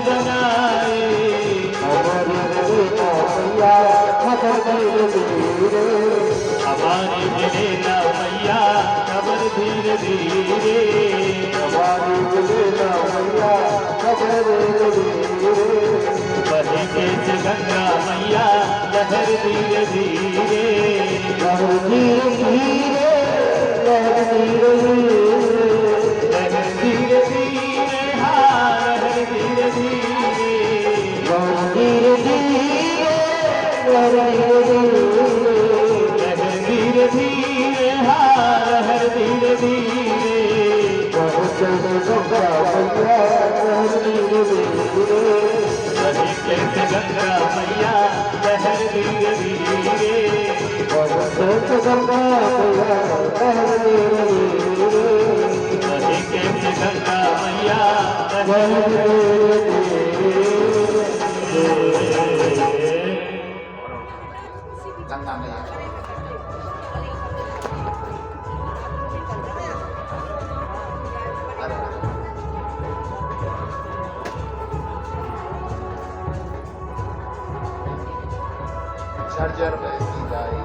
हमारी मिलेगा मैया खबर धीरे धीरे। हमारी मिलेगा मैया खबर धीरे। बहे कैसे गंगा मैया लहर धीरे धीरे। लहर धीरे धीरे लहर धीरे धीरे। लहर धीरे धीरे हाँ लहर धीरे धीरे। धीरे धीरे गंगा मैया धीरे धीरे गंगा मैया बहर धीरे धीरे गंगा मैया बहर धीरे धीरे गंगा मैया बहर धीरे
गंगा मैया झरझर बहती जाए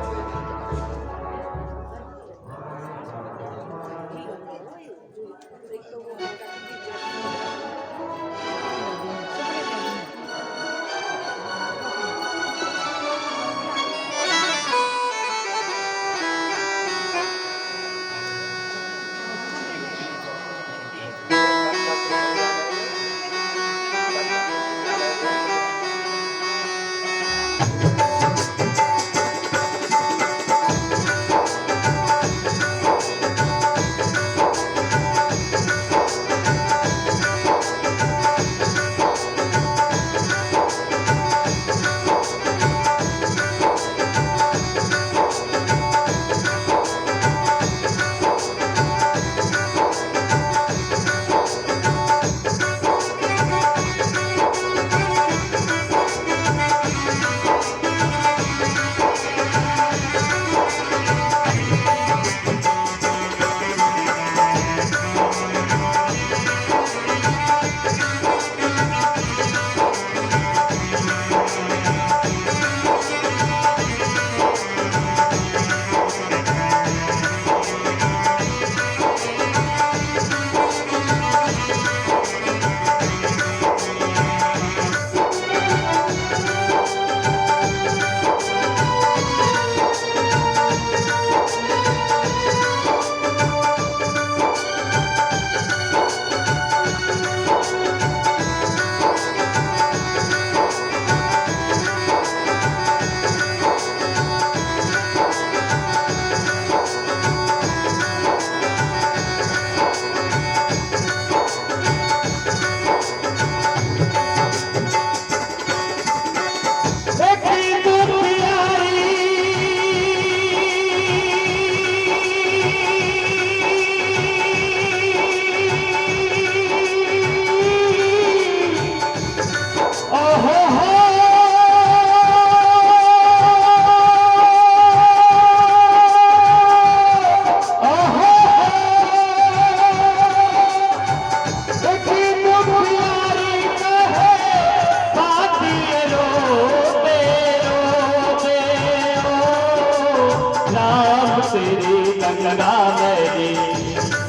गंगा मेरी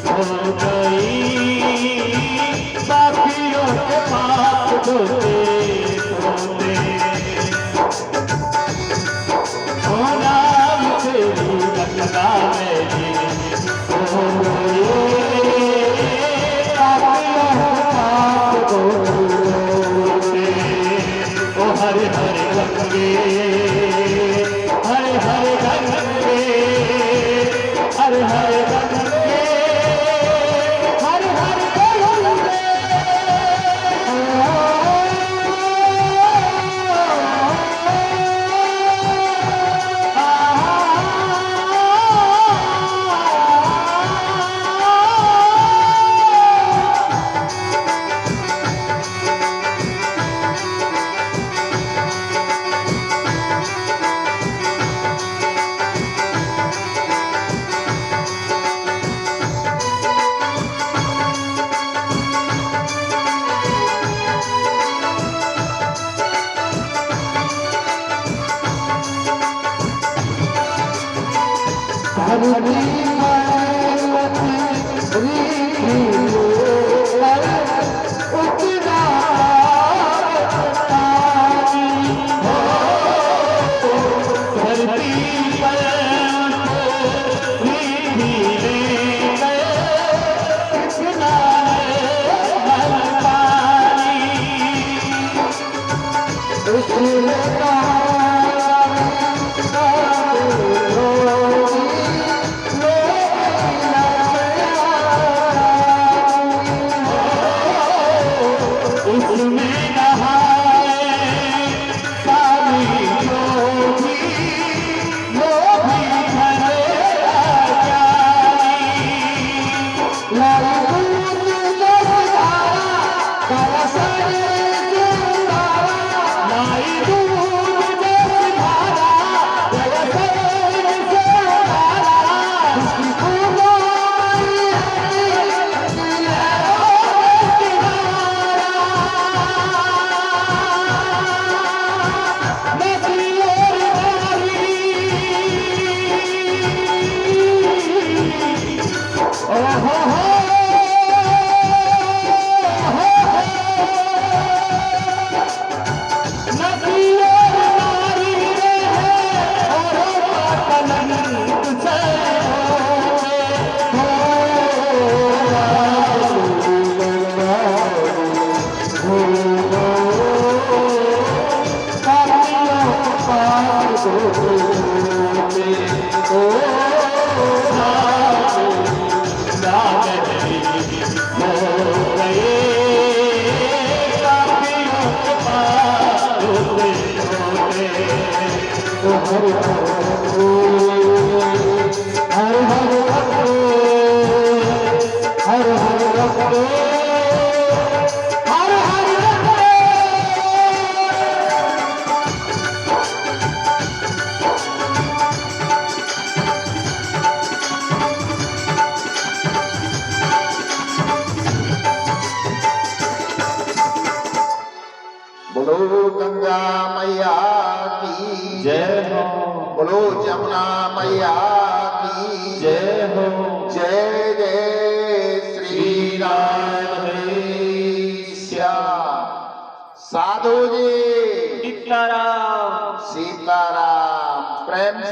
हो गई बाकियों के पास धोते धोते हो नाम तेरी गंगा मेरी हो गई बाकियों के पास धोते ओ हरे हरे गंगे हरे हरे गंगे हरे हरे गंगे हरे हरे गंगे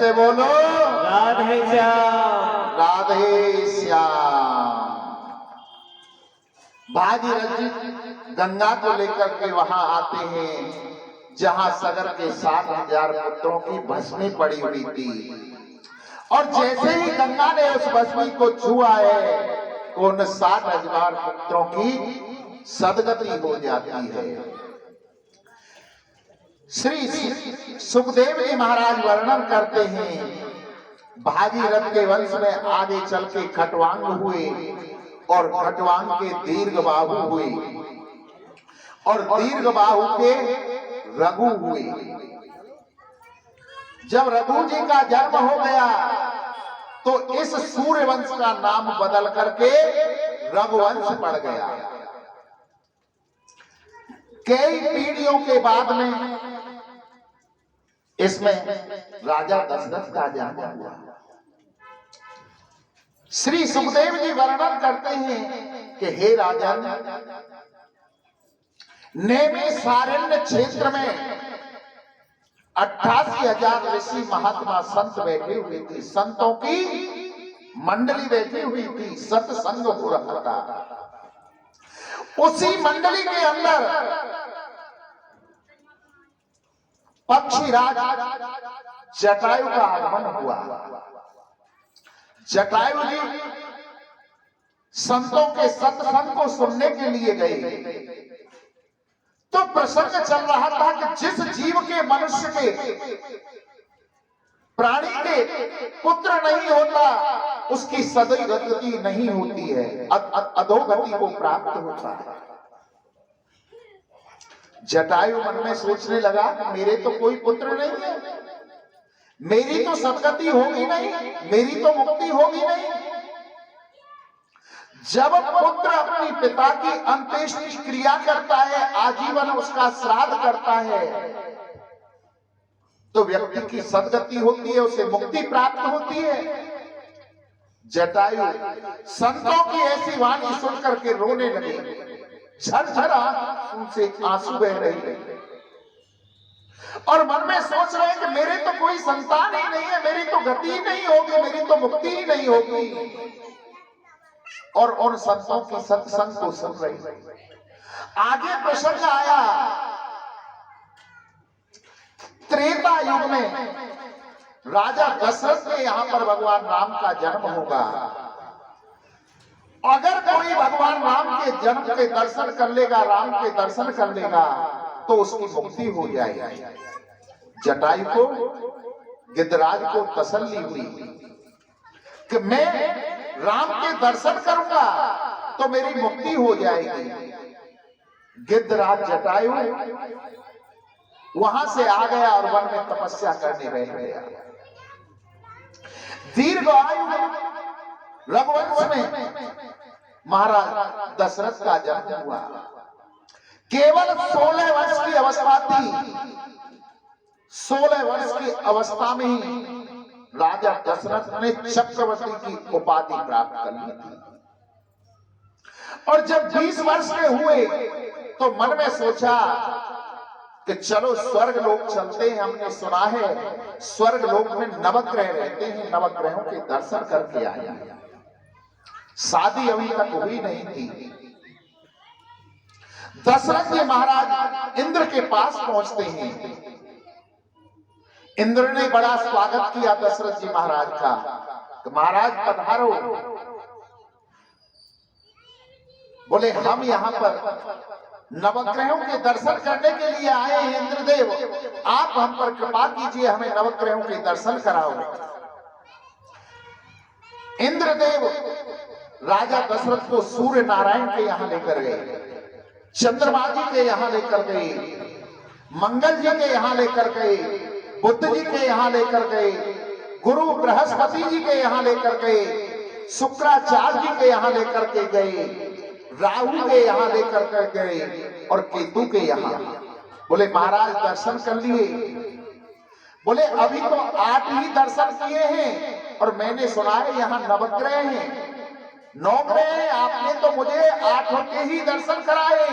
से बोलो
राधे श्याम।
राधे श्याम। भागीरथ जी गंगा को लेकर के वहां आते हैं जहां सगर के 60,000 पुत्रों की भस्मी पड़ी हुई थी, और जैसे ही गंगा ने उस भस्मी को छुआ है उन 60,000 पुत्रों की सदगति हो जाती है। श्री सुखदेव जी महाराज वर्णन करते हैं भागीरथ के वंश में आगे चल के खटवांग हुए और खटवांग के दीर्घ बाहु हुए और दीर्घ बाहु के रघु हुए। जब रघु जी का जन्म हो गया तो इस सूर्य वंश का नाम बदल करके रघुवंश पड़ गया। कई पीढ़ियों के बाद में इसमें राजा दशरथ का जन्म हुआ। श्री सुखदेव जी वर्णन करते हैं कि हे राजन, नेमी सारण्य क्षेत्र में 88,000 ऋषि महात्मा संत बैठे हुए थे। संतों की मंडली बैठी हुई थी, सत्संग हो रहा था। उसी मंडली के अंदर पक्षीराज जटायु का आगमन हुआ। जटायु जी संतों के सत्संग को सुनने के लिए गए तो प्रसंग चल रहा था कि जिस जीव के, मनुष्य के, प्राणी के पुत्र नहीं होता उसकी सदगति नहीं होती है, अधोगति को प्राप्त होता है। जटायु मन में सोचने लगा मेरे तो कोई पुत्र नहीं है, मेरी तो सदगति होगी नहीं, मेरी तो मुक्ति होगी नहीं। जब पुत्र अपनी पिता की अंत्येष्टि क्रिया करता है, आजीवन उसका श्राद्ध करता है, तो व्यक्ति की सदगति होती है, उसे मुक्ति प्राप्त होती है। जटायु संतों की ऐसी वाणी सुनकर के रोने लगे, झरझर उनसे आंसू बह रहे और मन में सोच रहे हैं कि मेरे तो कोई संतान ही नहीं है, मेरी तो गति ही नहीं होगी, मेरी तो मुक्ति ही नहीं होगी। और उन संतों के सत्संग को सुन रहे। आगे प्रसंग आया त्रेता युग में राजा दशरथ के यहाँ पर भगवान राम का जन्म होगा। अगर कोई भगवान राम के जन्म के दर्शन कर लेगा, राम के दर्शन कर लेगा तो उसकी मुक्ति हो जाएगी। जटायु को, गिद्धराज को तसल्ली हुई कि मैं राम के दर्शन करूंगा तो मेरी मुक्ति हो जाएगी। गिद्धराज जटायु वहां से आ गया और वन में तपस्या करने बैठ गया। दीर्घ आयु रघुवंश में महाराज दशरथ का जन्म हुआ। केवल 16 वर्ष की अवस्था थी। 16 वर्ष की अवस्था में ही राजा दशरथ ने चक्रवर्ती की उपाधि प्राप्त कर ली थी। और जब 20 वर्ष के हुए तो मन में सोचा कि चलो स्वर्ग लोक चलते हैं। हमने सुना है स्वर्ग लोक में नवग्रह रहते हैं, नवग्रहों के दर्शन करके आया। शादी अभी तक हुई नहीं थी। दशरथ जी महाराज इंद्र के पास पहुंचते हैं। इंद्र ने बड़ा स्वागत किया दशरथ जी महाराज का कि महाराज पधारो। बोले हम यहाँ पर नवग्रहों के दर्शन करने के लिए आए हैं इंद्रदेव, आप हम पर कृपा कीजिए, हमें नवग्रहों के दर्शन कराओ। इंद्रदेव राजा दशरथ को सूर्य नारायण के यहाँ लेकर गए, चंद्रमा जी के यहाँ लेकर गए, मंगल जी के यहाँ लेकर गए, बुद्ध जी के यहाँ लेकर गए, गुरु बृहस्पति जी के यहाँ लेकर गए, शुक्राचार्य जी के यहाँ लेकर के गए, राहु के यहाँ लेकर के गए और केतु के यहाँ। बोले महाराज दर्शन कर लिए? बोले अभी तो 8 ही दर्शन किए हैं और मैंने सुना है यहाँ नवग्रह हैं, 9 ग्रह हैं, आपने तो मुझे 8 के ही दर्शन कराए।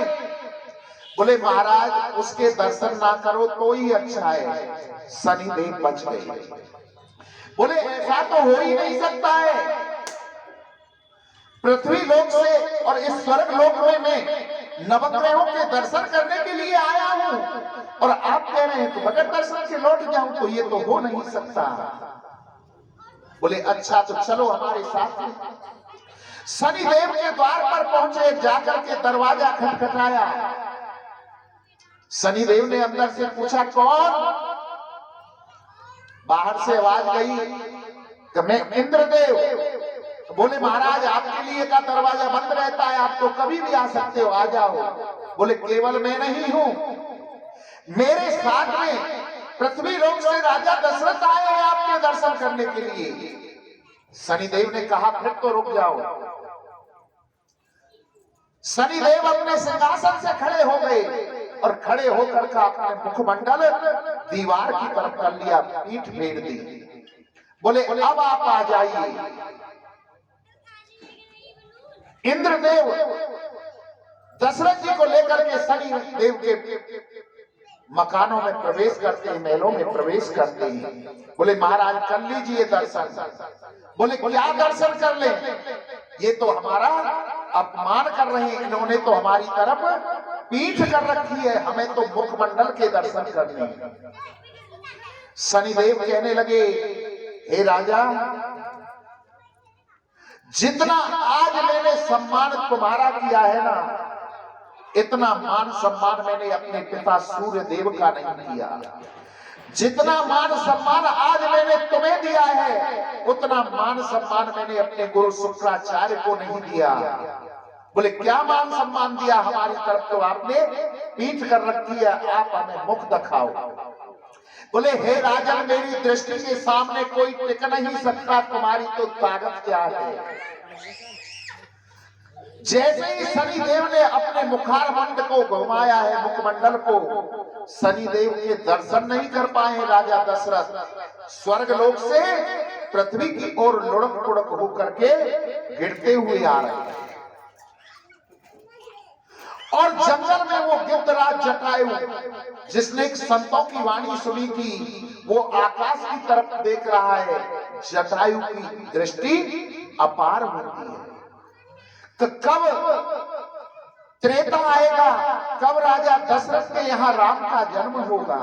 बोले महाराज उसके दर्शन ना करो तो ही अच्छा है, शनिदेव बच गए। बोले ऐसा तो हो ही नहीं सकता है, पृथ्वी लोक से और इस स्वर्ग लोक में मैं नवग्रहों के दर्शन करने के लिए आया हूं और आप कह रहे हैं कि बगैर दर्शन के लौट जाऊं, तो ये तो हो नहीं सकता। बोले अच्छा तो चलो हमारे साथ में। शनिदेव के द्वार पर पहुंचे, जाकर के दरवाजा खटखटाया। शनिदेव ने अंदर से पूछा कौन? बाहर से आवाज गई कि मैं इंद्रदेव। बोले महाराज आपके लिए का दरवाजा बंद रहता है, आप तो कभी भी आ सकते हो, आ जाओ। बोले केवल मैं नहीं हूं, मेरे साथ में पृथ्वी लोक से राजा दशरथ आए हैं आपके दर्शन करने के लिए। शनिदेव ने कहा फिर तो रुक जाओ। शनिदेव अपने सिंहासन से खड़े हो गए और खड़े होकर का अपने मुखमंडल दीवार की तरफ कर लिया, पीठ फेर दी। बोले अब आप आ जाइए। इंद्रदेव दशरथ जी को लेकर के शनिदेव के मकानों में प्रवेश करते हैं, महलों में प्रवेश करते हैं। बोले महाराज कर लीजिए दर्शन। बोले क्या दर्शन कर ले? ये तो हमारा अपमान कर रहे हैं, इन्होंने तो हमारी तरफ पीठ कर रखी है, हमें तो मुखमंडल के दर्शन करने हैं। शनिदेव कहने लगे हे राजा, जितना आज मैंने सम्मान तुम्हारा किया है ना, इतना मान सम्मान मैंने अपने पिता सूर्य देव का नहीं किया। जितना मान सम्मान आज मैंने तुम्हें दिया है, उतना मान सम्मान मैंने अपने गुरु शुक्राचार्य को नहीं दिया। बोले क्या मान सम्मान दिया? हमारी तरफ तो आपने पीठ कर रखी है, आप हमें मुख दिखाओ। बोले हे राजन, मेरी दृष्टि के सामने कोई टिक नहीं सकता, तुम्हारी तो ताकत क्या है। जैसे ही शनिदेव ने अपने मुखारबंद को घुमाया है, मुखमंडल को, शनिदेव के दर्शन नहीं कर पाए राजा दशरथ। स्वर्ग लोक से पृथ्वी की ओर लुढ़क पुढ़क होकर के गिरते हुए आ रहे हैं। और जंगल में वो गिद्धराज जटायु, जिसने संतों की वाणी सुनी थी, वो आकाश की तरफ देख रहा है। जटायु की दृष्टि अपार होती है। तो कब त्रेता आएगा, कब राजा दशरथ के यहाँ राम का जन्म होगा।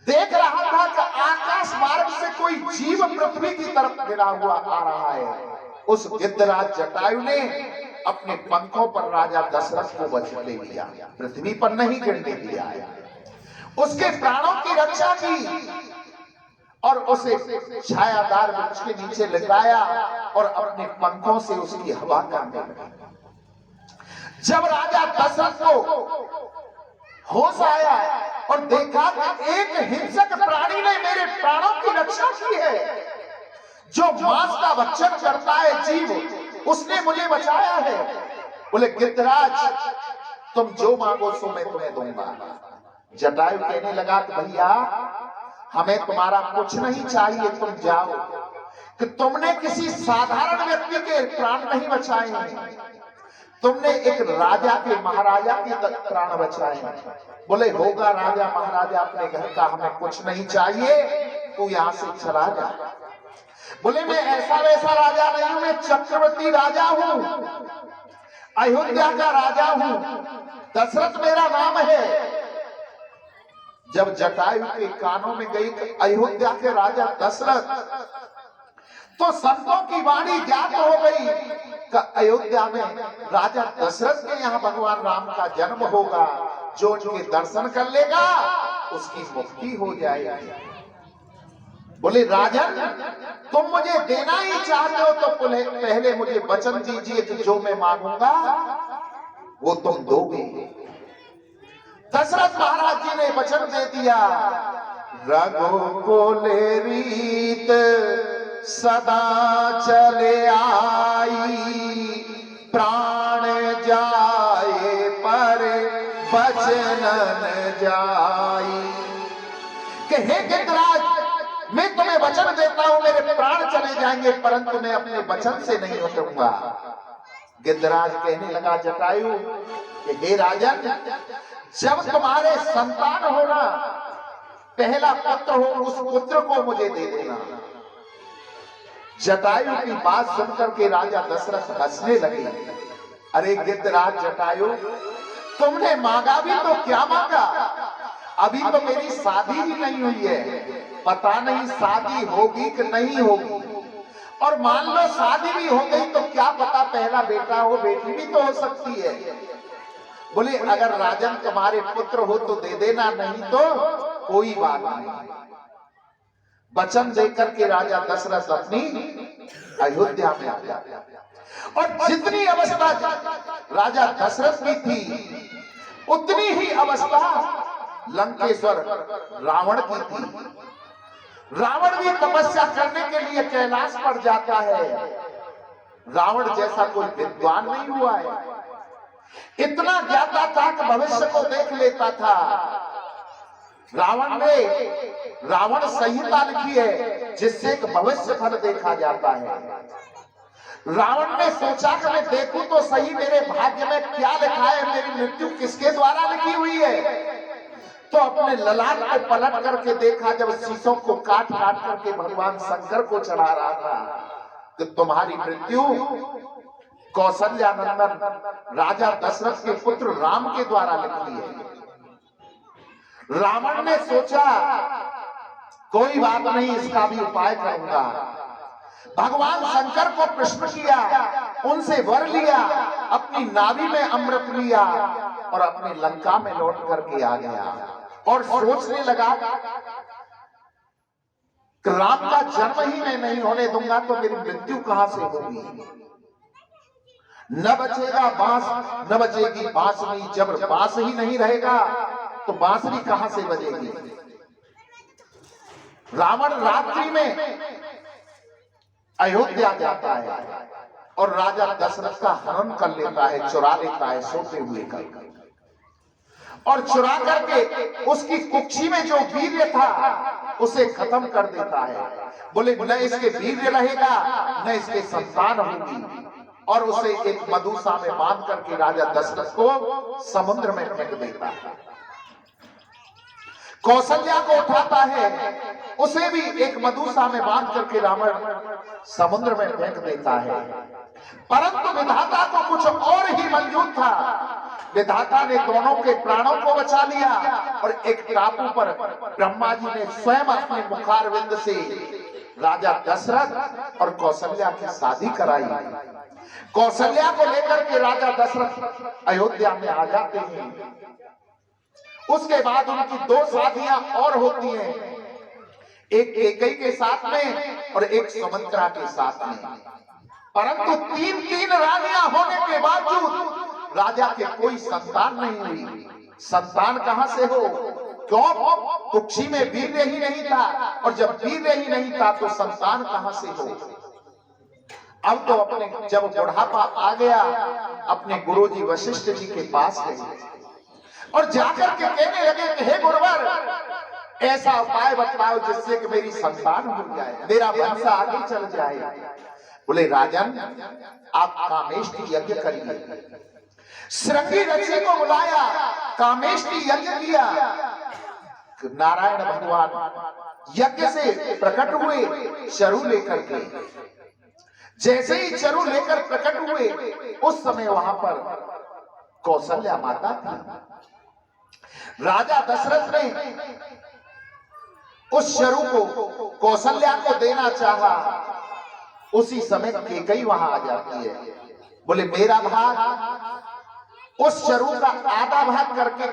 देख रहा था कि आकाश मार्ग से कोई जीव पृथ्वी की तरफ गिरा हुआ आ रहा है। उस गिद्धराज जटायु ने अपने पंखों पर राजा दशरथ को बचा ले लिया, पृथ्वी पर नहीं गिरने दिया है। उसके प्राणों की रक्षा की और उसे छायादार वृक्ष के नीचे लगाया और अपने पंखों से उसकी हवा करने लगा। जब राजा दशरथ को होश आया और देखा कि एक हिंसक प्राणी ने मेरे प्राणों की रक्षा की है, जो मांस का भक्षण करता है जीव, उसने मुझे बचाया है। बोले गिद्धराज, तुम जो मांगो सो मैं तुम्हें दूंगा। जटायु कहने लगा कि भैया हमें तुम्हारा कुछ नहीं चाहिए, तुम जाओ। कि तुमने किसी साधारण व्यक्ति के प्राण नहीं बचाए हैं, तुमने एक राजा के, महाराजा के प्राण बचाए हैं। बोले होगा राजा महाराजा अपने घर का, हमें कुछ नहीं चाहिए, तू यहाँ से चला जा। बोले मैं ऐसा वैसा राजा नहीं हूं, मैं चक्रवर्ती राजा हूं, अयोध्या का राजा हूं, दशरथ मेरा नाम है। जब जटायु के कानों में गई कि अयोध्या के राजा दशरथ, तो संतों की वाणी ज्ञात हो गई कि अयोध्या में राजा दशरथ के यहाँ भगवान राम का जन्म होगा। जो उनके दर्शन कर लेगा उसकी मुक्ति हो जाएगी। बोले राजन, तुम मुझे देना ही चाहते हो तो पहले मुझे वचन दीजिए कि जो मैं मांगूंगा वो तुम दोगे। दशरथ महाराज जी ने वचन दे दिया, रघुकुल रीत सदा चले आई, प्राण जाए पर वचन न जाई। कि हे गिद्धराज, मैं तुम्हें वचन देता हूं, मेरे प्राण चले जाएंगे परंतु मैं अपने वचन से नहीं उतरूंगा। गिद्धराज कहने लगा जटायु कि हे राजन, जब तुम्हारे संतान होना पहला पुत्र हो उस पुत्र को मुझे दे देना। जटायु की बात सुनकर के राजा दशरथ हंसने लगे। अरे गिद्धराज जटायु, तुमने मांगा भी तो क्या मांगा? अभी तो मेरी शादी ही नहीं हुई है, पता नहीं शादी होगी कि नहीं होगी। और मान लो शादी भी हो गई तो क्या पता पहला बेटा हो, बेटी भी तो हो सकती है। बोले अगर राजन तुम्हारे पुत्र हो तो दे देना, नहीं तो कोई बात नहीं। वचन देकर के राजा दशरथ अपनी अयोध्या में आ गया। और जितनी अवस्था राजा दशरथ की थी उतनी ही अवस्था लंकेश्वर रावण की थी। रावण भी तपस्या करने के लिए कैलाश पर जाता है। रावण जैसा कोई विद्वान नहीं हुआ है। इतना ज्ञाता था कि भविष्य को देख लेता था। रावण ने रावण संहिता लिखी है जिससे एक भविष्य फल देखा जाता है। रावण ने सोचा कि मैं देखूं तो सही मेरे भाग्य में क्या लिखा है, मेरी मृत्यु किसके द्वारा लिखी हुई है। तो अपने ललाट को पलट करके देखा, जब शीशों को काट काट करके भगवान शंकर को चढ़ा रहा था, कि तुम्हारी मृत्यु कौशल्यानंदन राजा दशरथ के पुत्र राम के द्वारा लिखी है। रावण ने सोचा कोई बात नहीं, इसका भी उपाय करूंगा। भगवान शंकर को प्रश्न किया, उनसे वर लिया, अपनी नाभि में अमृत लिया और अपनी लंका में लौट करके आ गया। और सोचने लगा कि राम का जन्म ही मैं नहीं होने दूंगा तो मेरी मृत्यु कहां से होगी। न बचेगा बांस, न बचेगी बांसुरी। जब बांस ही नहीं रहेगा तो बांसुरी कहां से बजेगी। रावण रात्रि में अयोध्या जाता है और राजा दशरथ का हनन कर लेता है, चुरा लेता है सोते हुए का। और चुरा करके उसकी कुक्षी में जो वीर्य था उसे खत्म कर देता है। बोले न इसके वीर्य रहेगा न इसके संतान होगी। और उसे एक मधुसा में बांध करके राजा दशरथ को समुद्र में फेंक देता है। कौशल्या को उठाता है, उसे भी एक मधुसा में बांध करके रावण समुद्र में फेंक देता है। परंतु विधाता को कुछ और ही मंजूर था। विधाता ने दोनों के प्राणों को बचा लिया और एक टापू पर ब्रह्मा जी ने स्वयं अपने मुखारविंद से राजा दशरथ और कौशल्या की शादी कराई। कौशल्या को लेकर के राजा दशरथ अयोध्या में आ जाते हैं। उसके बाद उनकी दो शादियां और होती हैं, एक कैकेयी के साथ में और एक सुमित्रा के साथ में। परंतु तीन तीन रानियां होने के बावजूद राजा के कोई संतान नहीं हुई। संतान कहां से हो? क्यों? कुक्षी में वीर्य ही नहीं था, और जब वीर्य ही नहीं था तो संतान कहां से हो? अब तो अपने जब बुढ़ापा आ गया, अपने गुरुजी वशिष्ठ जी के पास गए और जाकर के कहने लगे कि हे गुरुवर, ऐसा उपाय बतलाओ जिससे कि मेरी संतान हो जाए, मेरा वंश आगे चल जाए। बोले राजन, आप कामेष्टि यज्ञ करिए। श्रृंगी ऋषि को बुलाया, कामेष्टि यज्ञ किया। नारायण भगवान यज्ञ से प्रकट हुए चरु लेकर के। जैसे ही चरु लेकर प्रकट हुए उस समय वहां पर कौशल्या माता थी। राजा दशरथ ने उस चरु को कौशल्या को देना चाहा। उसी समय कैकेयी वहां आ जाती है। बोले मेरा भाग, उस चरु का आधा भाग करके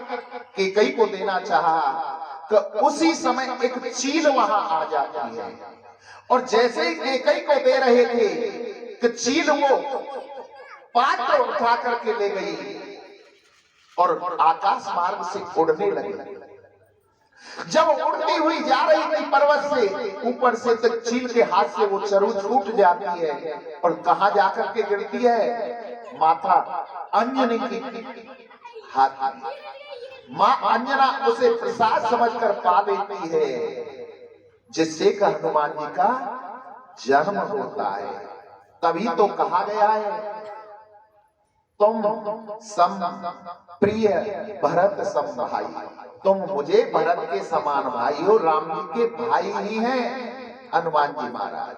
कैकेयी को देना चाहा तो उसी समय एक चील वहां आ जाती है। और जैसे ही कैकेयी को दे रहे थे कि चील वो पात्र उठा करके ले गई और आकाश मार्ग से उड़ने लगी। जब उड़ती हुई जा रही थी पर्वत से ऊपर से, तो चील के हाथ से वो चरु छूट जाती है और कहां जाकर के गिरती है? माता अंजनी की हाथ। मां अंजना उसे प्रसाद समझकर पा लेती है, जिससे कि हनुमान जी का जन्म होता है। तभी तो कहा गया है तुम सम प्रिय भरत सम भाई, तुम मुझे भरत के समान भाई हो, राम जी के भाई ही हैं हनुमान जी महाराज।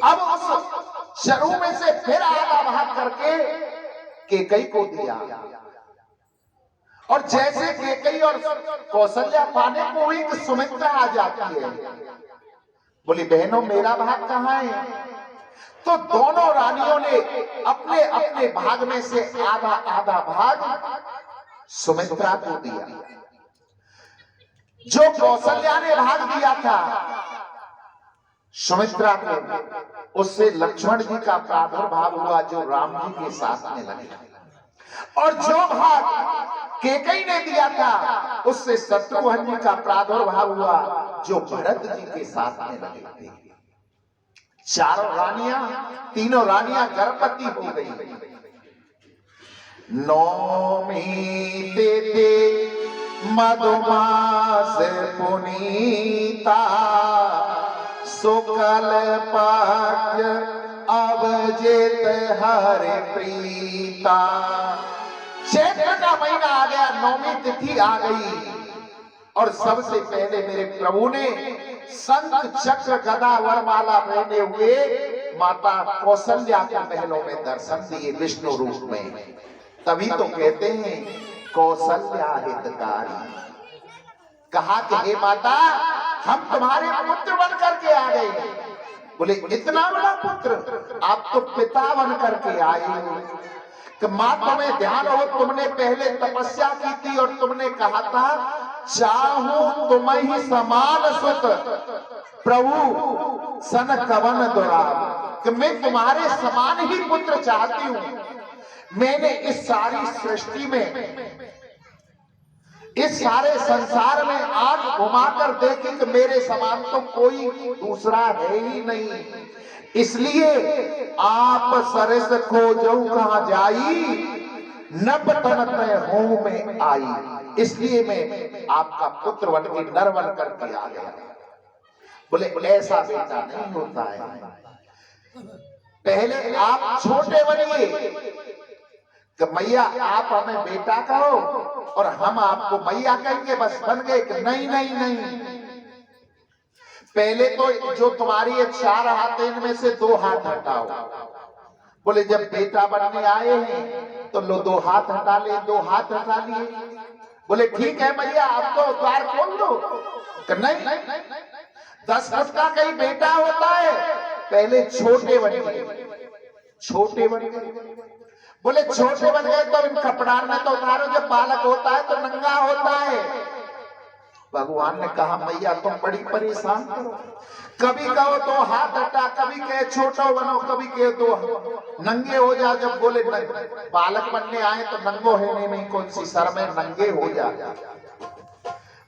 अब उस चरु में से फिर आधा भाग करके केकई को दिया, और जैसे केकई और कौशल्या पाने को हुई कि सुमित्रा आ जाती है, बोली बहनों मेरा भाग कहाँ है? तो दोनों रानियों ने अपने अपने भाग में से आधा आधा भाग सुमित्रा को दिया। जो कौशल्या ने भाग दिया था सुमित्रा को, उससे लक्ष्मण जी का प्रादुर्भाव हुआ जो राम जी के साथ में लगे, और जो भाग केकई ने दिया था उससे शत्रुघ्न जी का प्रादुर्भाव हुआ जो भरत जी के साथ में लगे थे। चारों रानियां, तीनों रानियां गर्भवती हो गई। नौमी ते मधुमास पुनीता, शुक्ल पक्ष अवजित हरि प्रीता। चैत्र का महीना आ गया, नौमी तिथि आ गई, और सबसे पहले मेरे प्रभु ने शंख चक्र गदा वरमाला पहने हुए माता कौशल्या के महलों में दर्शन दिए विष्णु रूप में। तभी तो कहते हैं कौशल्या हितकारी। कहा कि हे माता हम तुम्हारे पुत्र बन करके आ गए। बोले इतना बड़ा पुत्र? आप तो पिता बन करके आए हो। कि मां तुम्हें ध्यान हो, तुमने पहले तपस्या की थी और तुमने कहा था चाहूं तुम ही समान सुत प्रभु सन कवन दुराब, कि मैं तुम्हारे समान ही पुत्र चाहती हूं। मैंने इस सारी सृष्टि में, इस सारे संसार में आंख घुमाकर देखी कि मेरे समान तो कोई दूसरा है ही नहीं। इसलिए आप सरस खोजो कहां जाई, नभ तन तय हों में आई। इसलिए मैं आपका पुत्र बन के नर बन करके आ गया। बोले ऐसा बेटा नहीं होता है, पहले आप छोटे बनिए कि मैया आप हमें बेटा कहो और हम आपको मैया कहेंगे, बस बन गए कि नहीं नहीं नहीं। पहले तो जो तुम्हारी ये 4 हाथ है इनमें से 2 हाथ हटाओ। बोले जब बेटा बनने आए हैं तो लो 2 हाथ हटा ले, 2 हाथ हटा लिए। बोले ठीक है मैया आप तो द्वार खोल दो। नहीं, 10 फुट का कहीं बेटा होता है, पहले छोटे बन गए, छोटे बन गए। बोले छोटे बन गए तो इन कपड़ा में तो उतारो, जब बालक होता है तो नंगा होता है। भगवान ने कहा मैया तुम बड़ी परेशान करो, कभी कहो 2 हाथ हटा, कभी कहे छोटा बनो, कभी कहे 2 नंगे हो जा। जब बोले बालक बनने आए तो नंगो है नहीं, कौन सी शर में नंगे हो जा।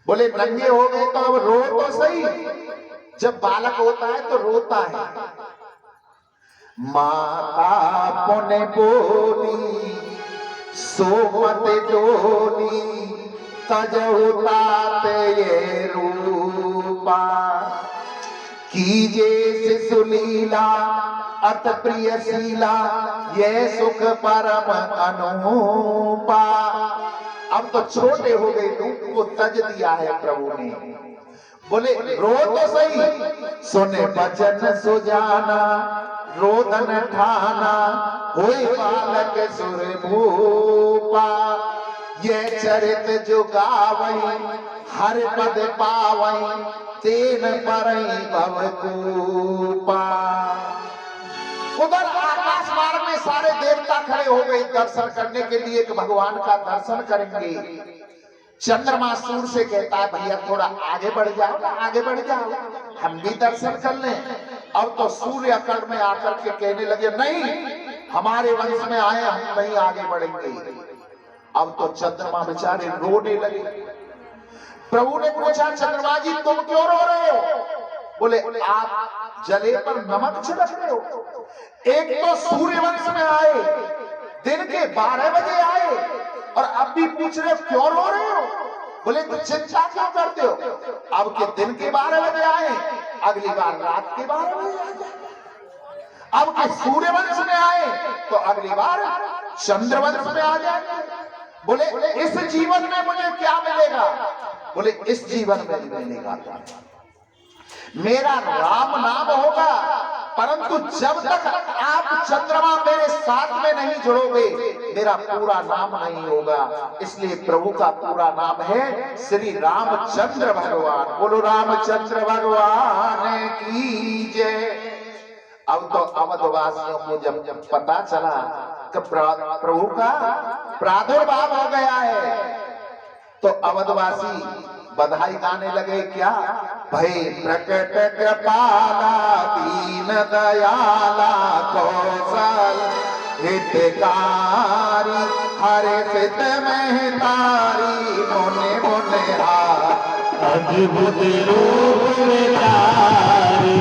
बोले नंगे हो गए तो अब रो तो सही, जब बालक होता है तो रोता है। माता पुने बोली सोमत डोली, तजहुतात ये रूपा, कीजे शिशु लीला अत प्रिय शीला, ये सुख परम अनुपा। अब तो छोटे हो गए, रूप को तज दिया है प्रभु ने। बोले रो तो सही, सुने बचन सुजाना, रोदन ठाना, होए बालक सुर भूपा। ये चरित जो गावई हर पद पावई, तेन परई भवकूपा। उधर आकाश मार्ग में सारे देवता खड़े हो गए दर्शन करने के लिए कि भगवान का दर्शन करेंगे। चंद्रमा सूर्य से कहता है भैया थोड़ा आगे बढ़ जाओ ना, आगे बढ़ जाओ, हम भी दर्शन कर लें। अब तो सूर्य अकड़ में आकर के कहने लगे नहीं, हमारे वंश में आए, हम नहीं आगे बढ़ेंगे। अब तो चंद्रमा बेचारे रोने लगे। प्रभु ने पूछा चंद्रमा जी तुम क्यों रो रहे हो? बोले आप जले पर नमक छिड़क रहे हो। एक तो सूर्य वंश में आए, दिन के 12 बजे आए, और अब भी पूछ रहे हो क्यों रो रहे हो? बोले तो चिंता क्यों करते हो? अब के दिन के 12 बजे आए, अगली बार रात के 12 बजे आ जाए। अब के सूर्यवंश में आए तो अगली बार चंद्रवंश में आ जाएंगे। बोले इस जीवन में मुझे क्या मिलेगा? बोले इस जीवन में मिलेगा मेरा राम नाम होगा, परंतु जब तक आप चंद्रमा मेरे साथ में नहीं जुड़ोगे मेरा पूरा नाम नहीं होगा। इसलिए प्रभु का पूरा नाम है श्री रामचंद्र भगवान। बोलो रामचंद्र भगवान की जय। अब तो अवधवासियों को जब पता चला कि प्रभु का प्रादुर्भाव हो गया है तो अवधवासी बधाई गाने लगे। क्या भय प्रकट कृपाला दीन दयाला कौशल हितकारी हरे सिद्ध महतारी मोने मोने
अद्भुत रूप तारी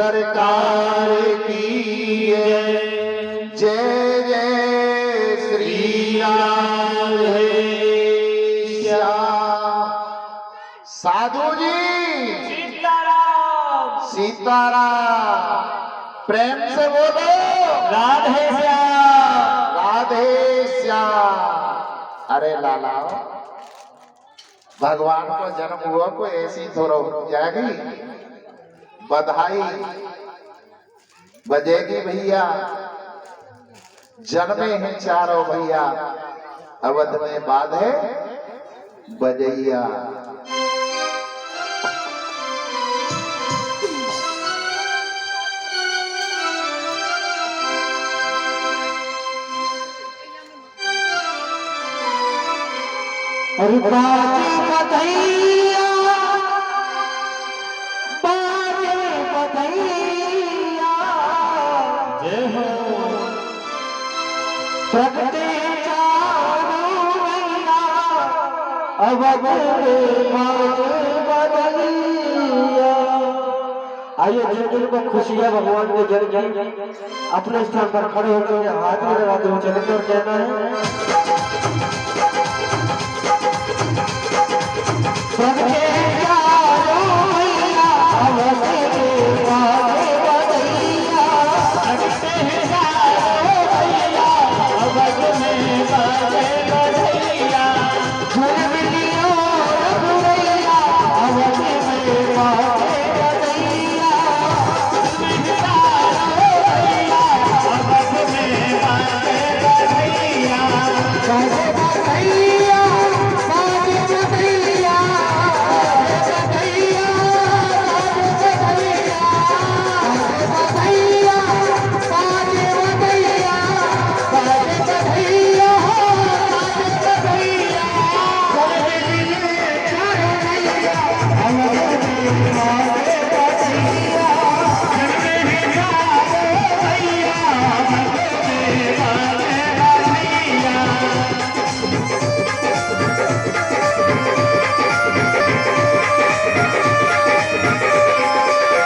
सरकार की जय जय श्री राधे श्याम। साधु जी
सीताराम
सीताराम, प्रेम से बोलो
राधे श्याम।
राधे श्याम। अरे लाला, भगवान को जन्म हुआ को ऐसी थोड़ा हो जाएगी, बधाई बजेगी भैया। जन्मे हैं चारों भैया, अवध में बाधे बजैया।
अरे बाजे बधैया, बाजे बधैया, जय हो प्रगटे चारों मैया, अवध में बाजे बधैया। आइए धीरे धीरे को खुशियाँ भगवान को जल जाए। अपने स्थान पर खड़े होकर हाथ में लगाते हुए चलेंगे और कहना है प्रगटे चारों मैया, अवध में बाजे बधैया, प्रगटे चारों मैया, अवध में बाजे बधैया।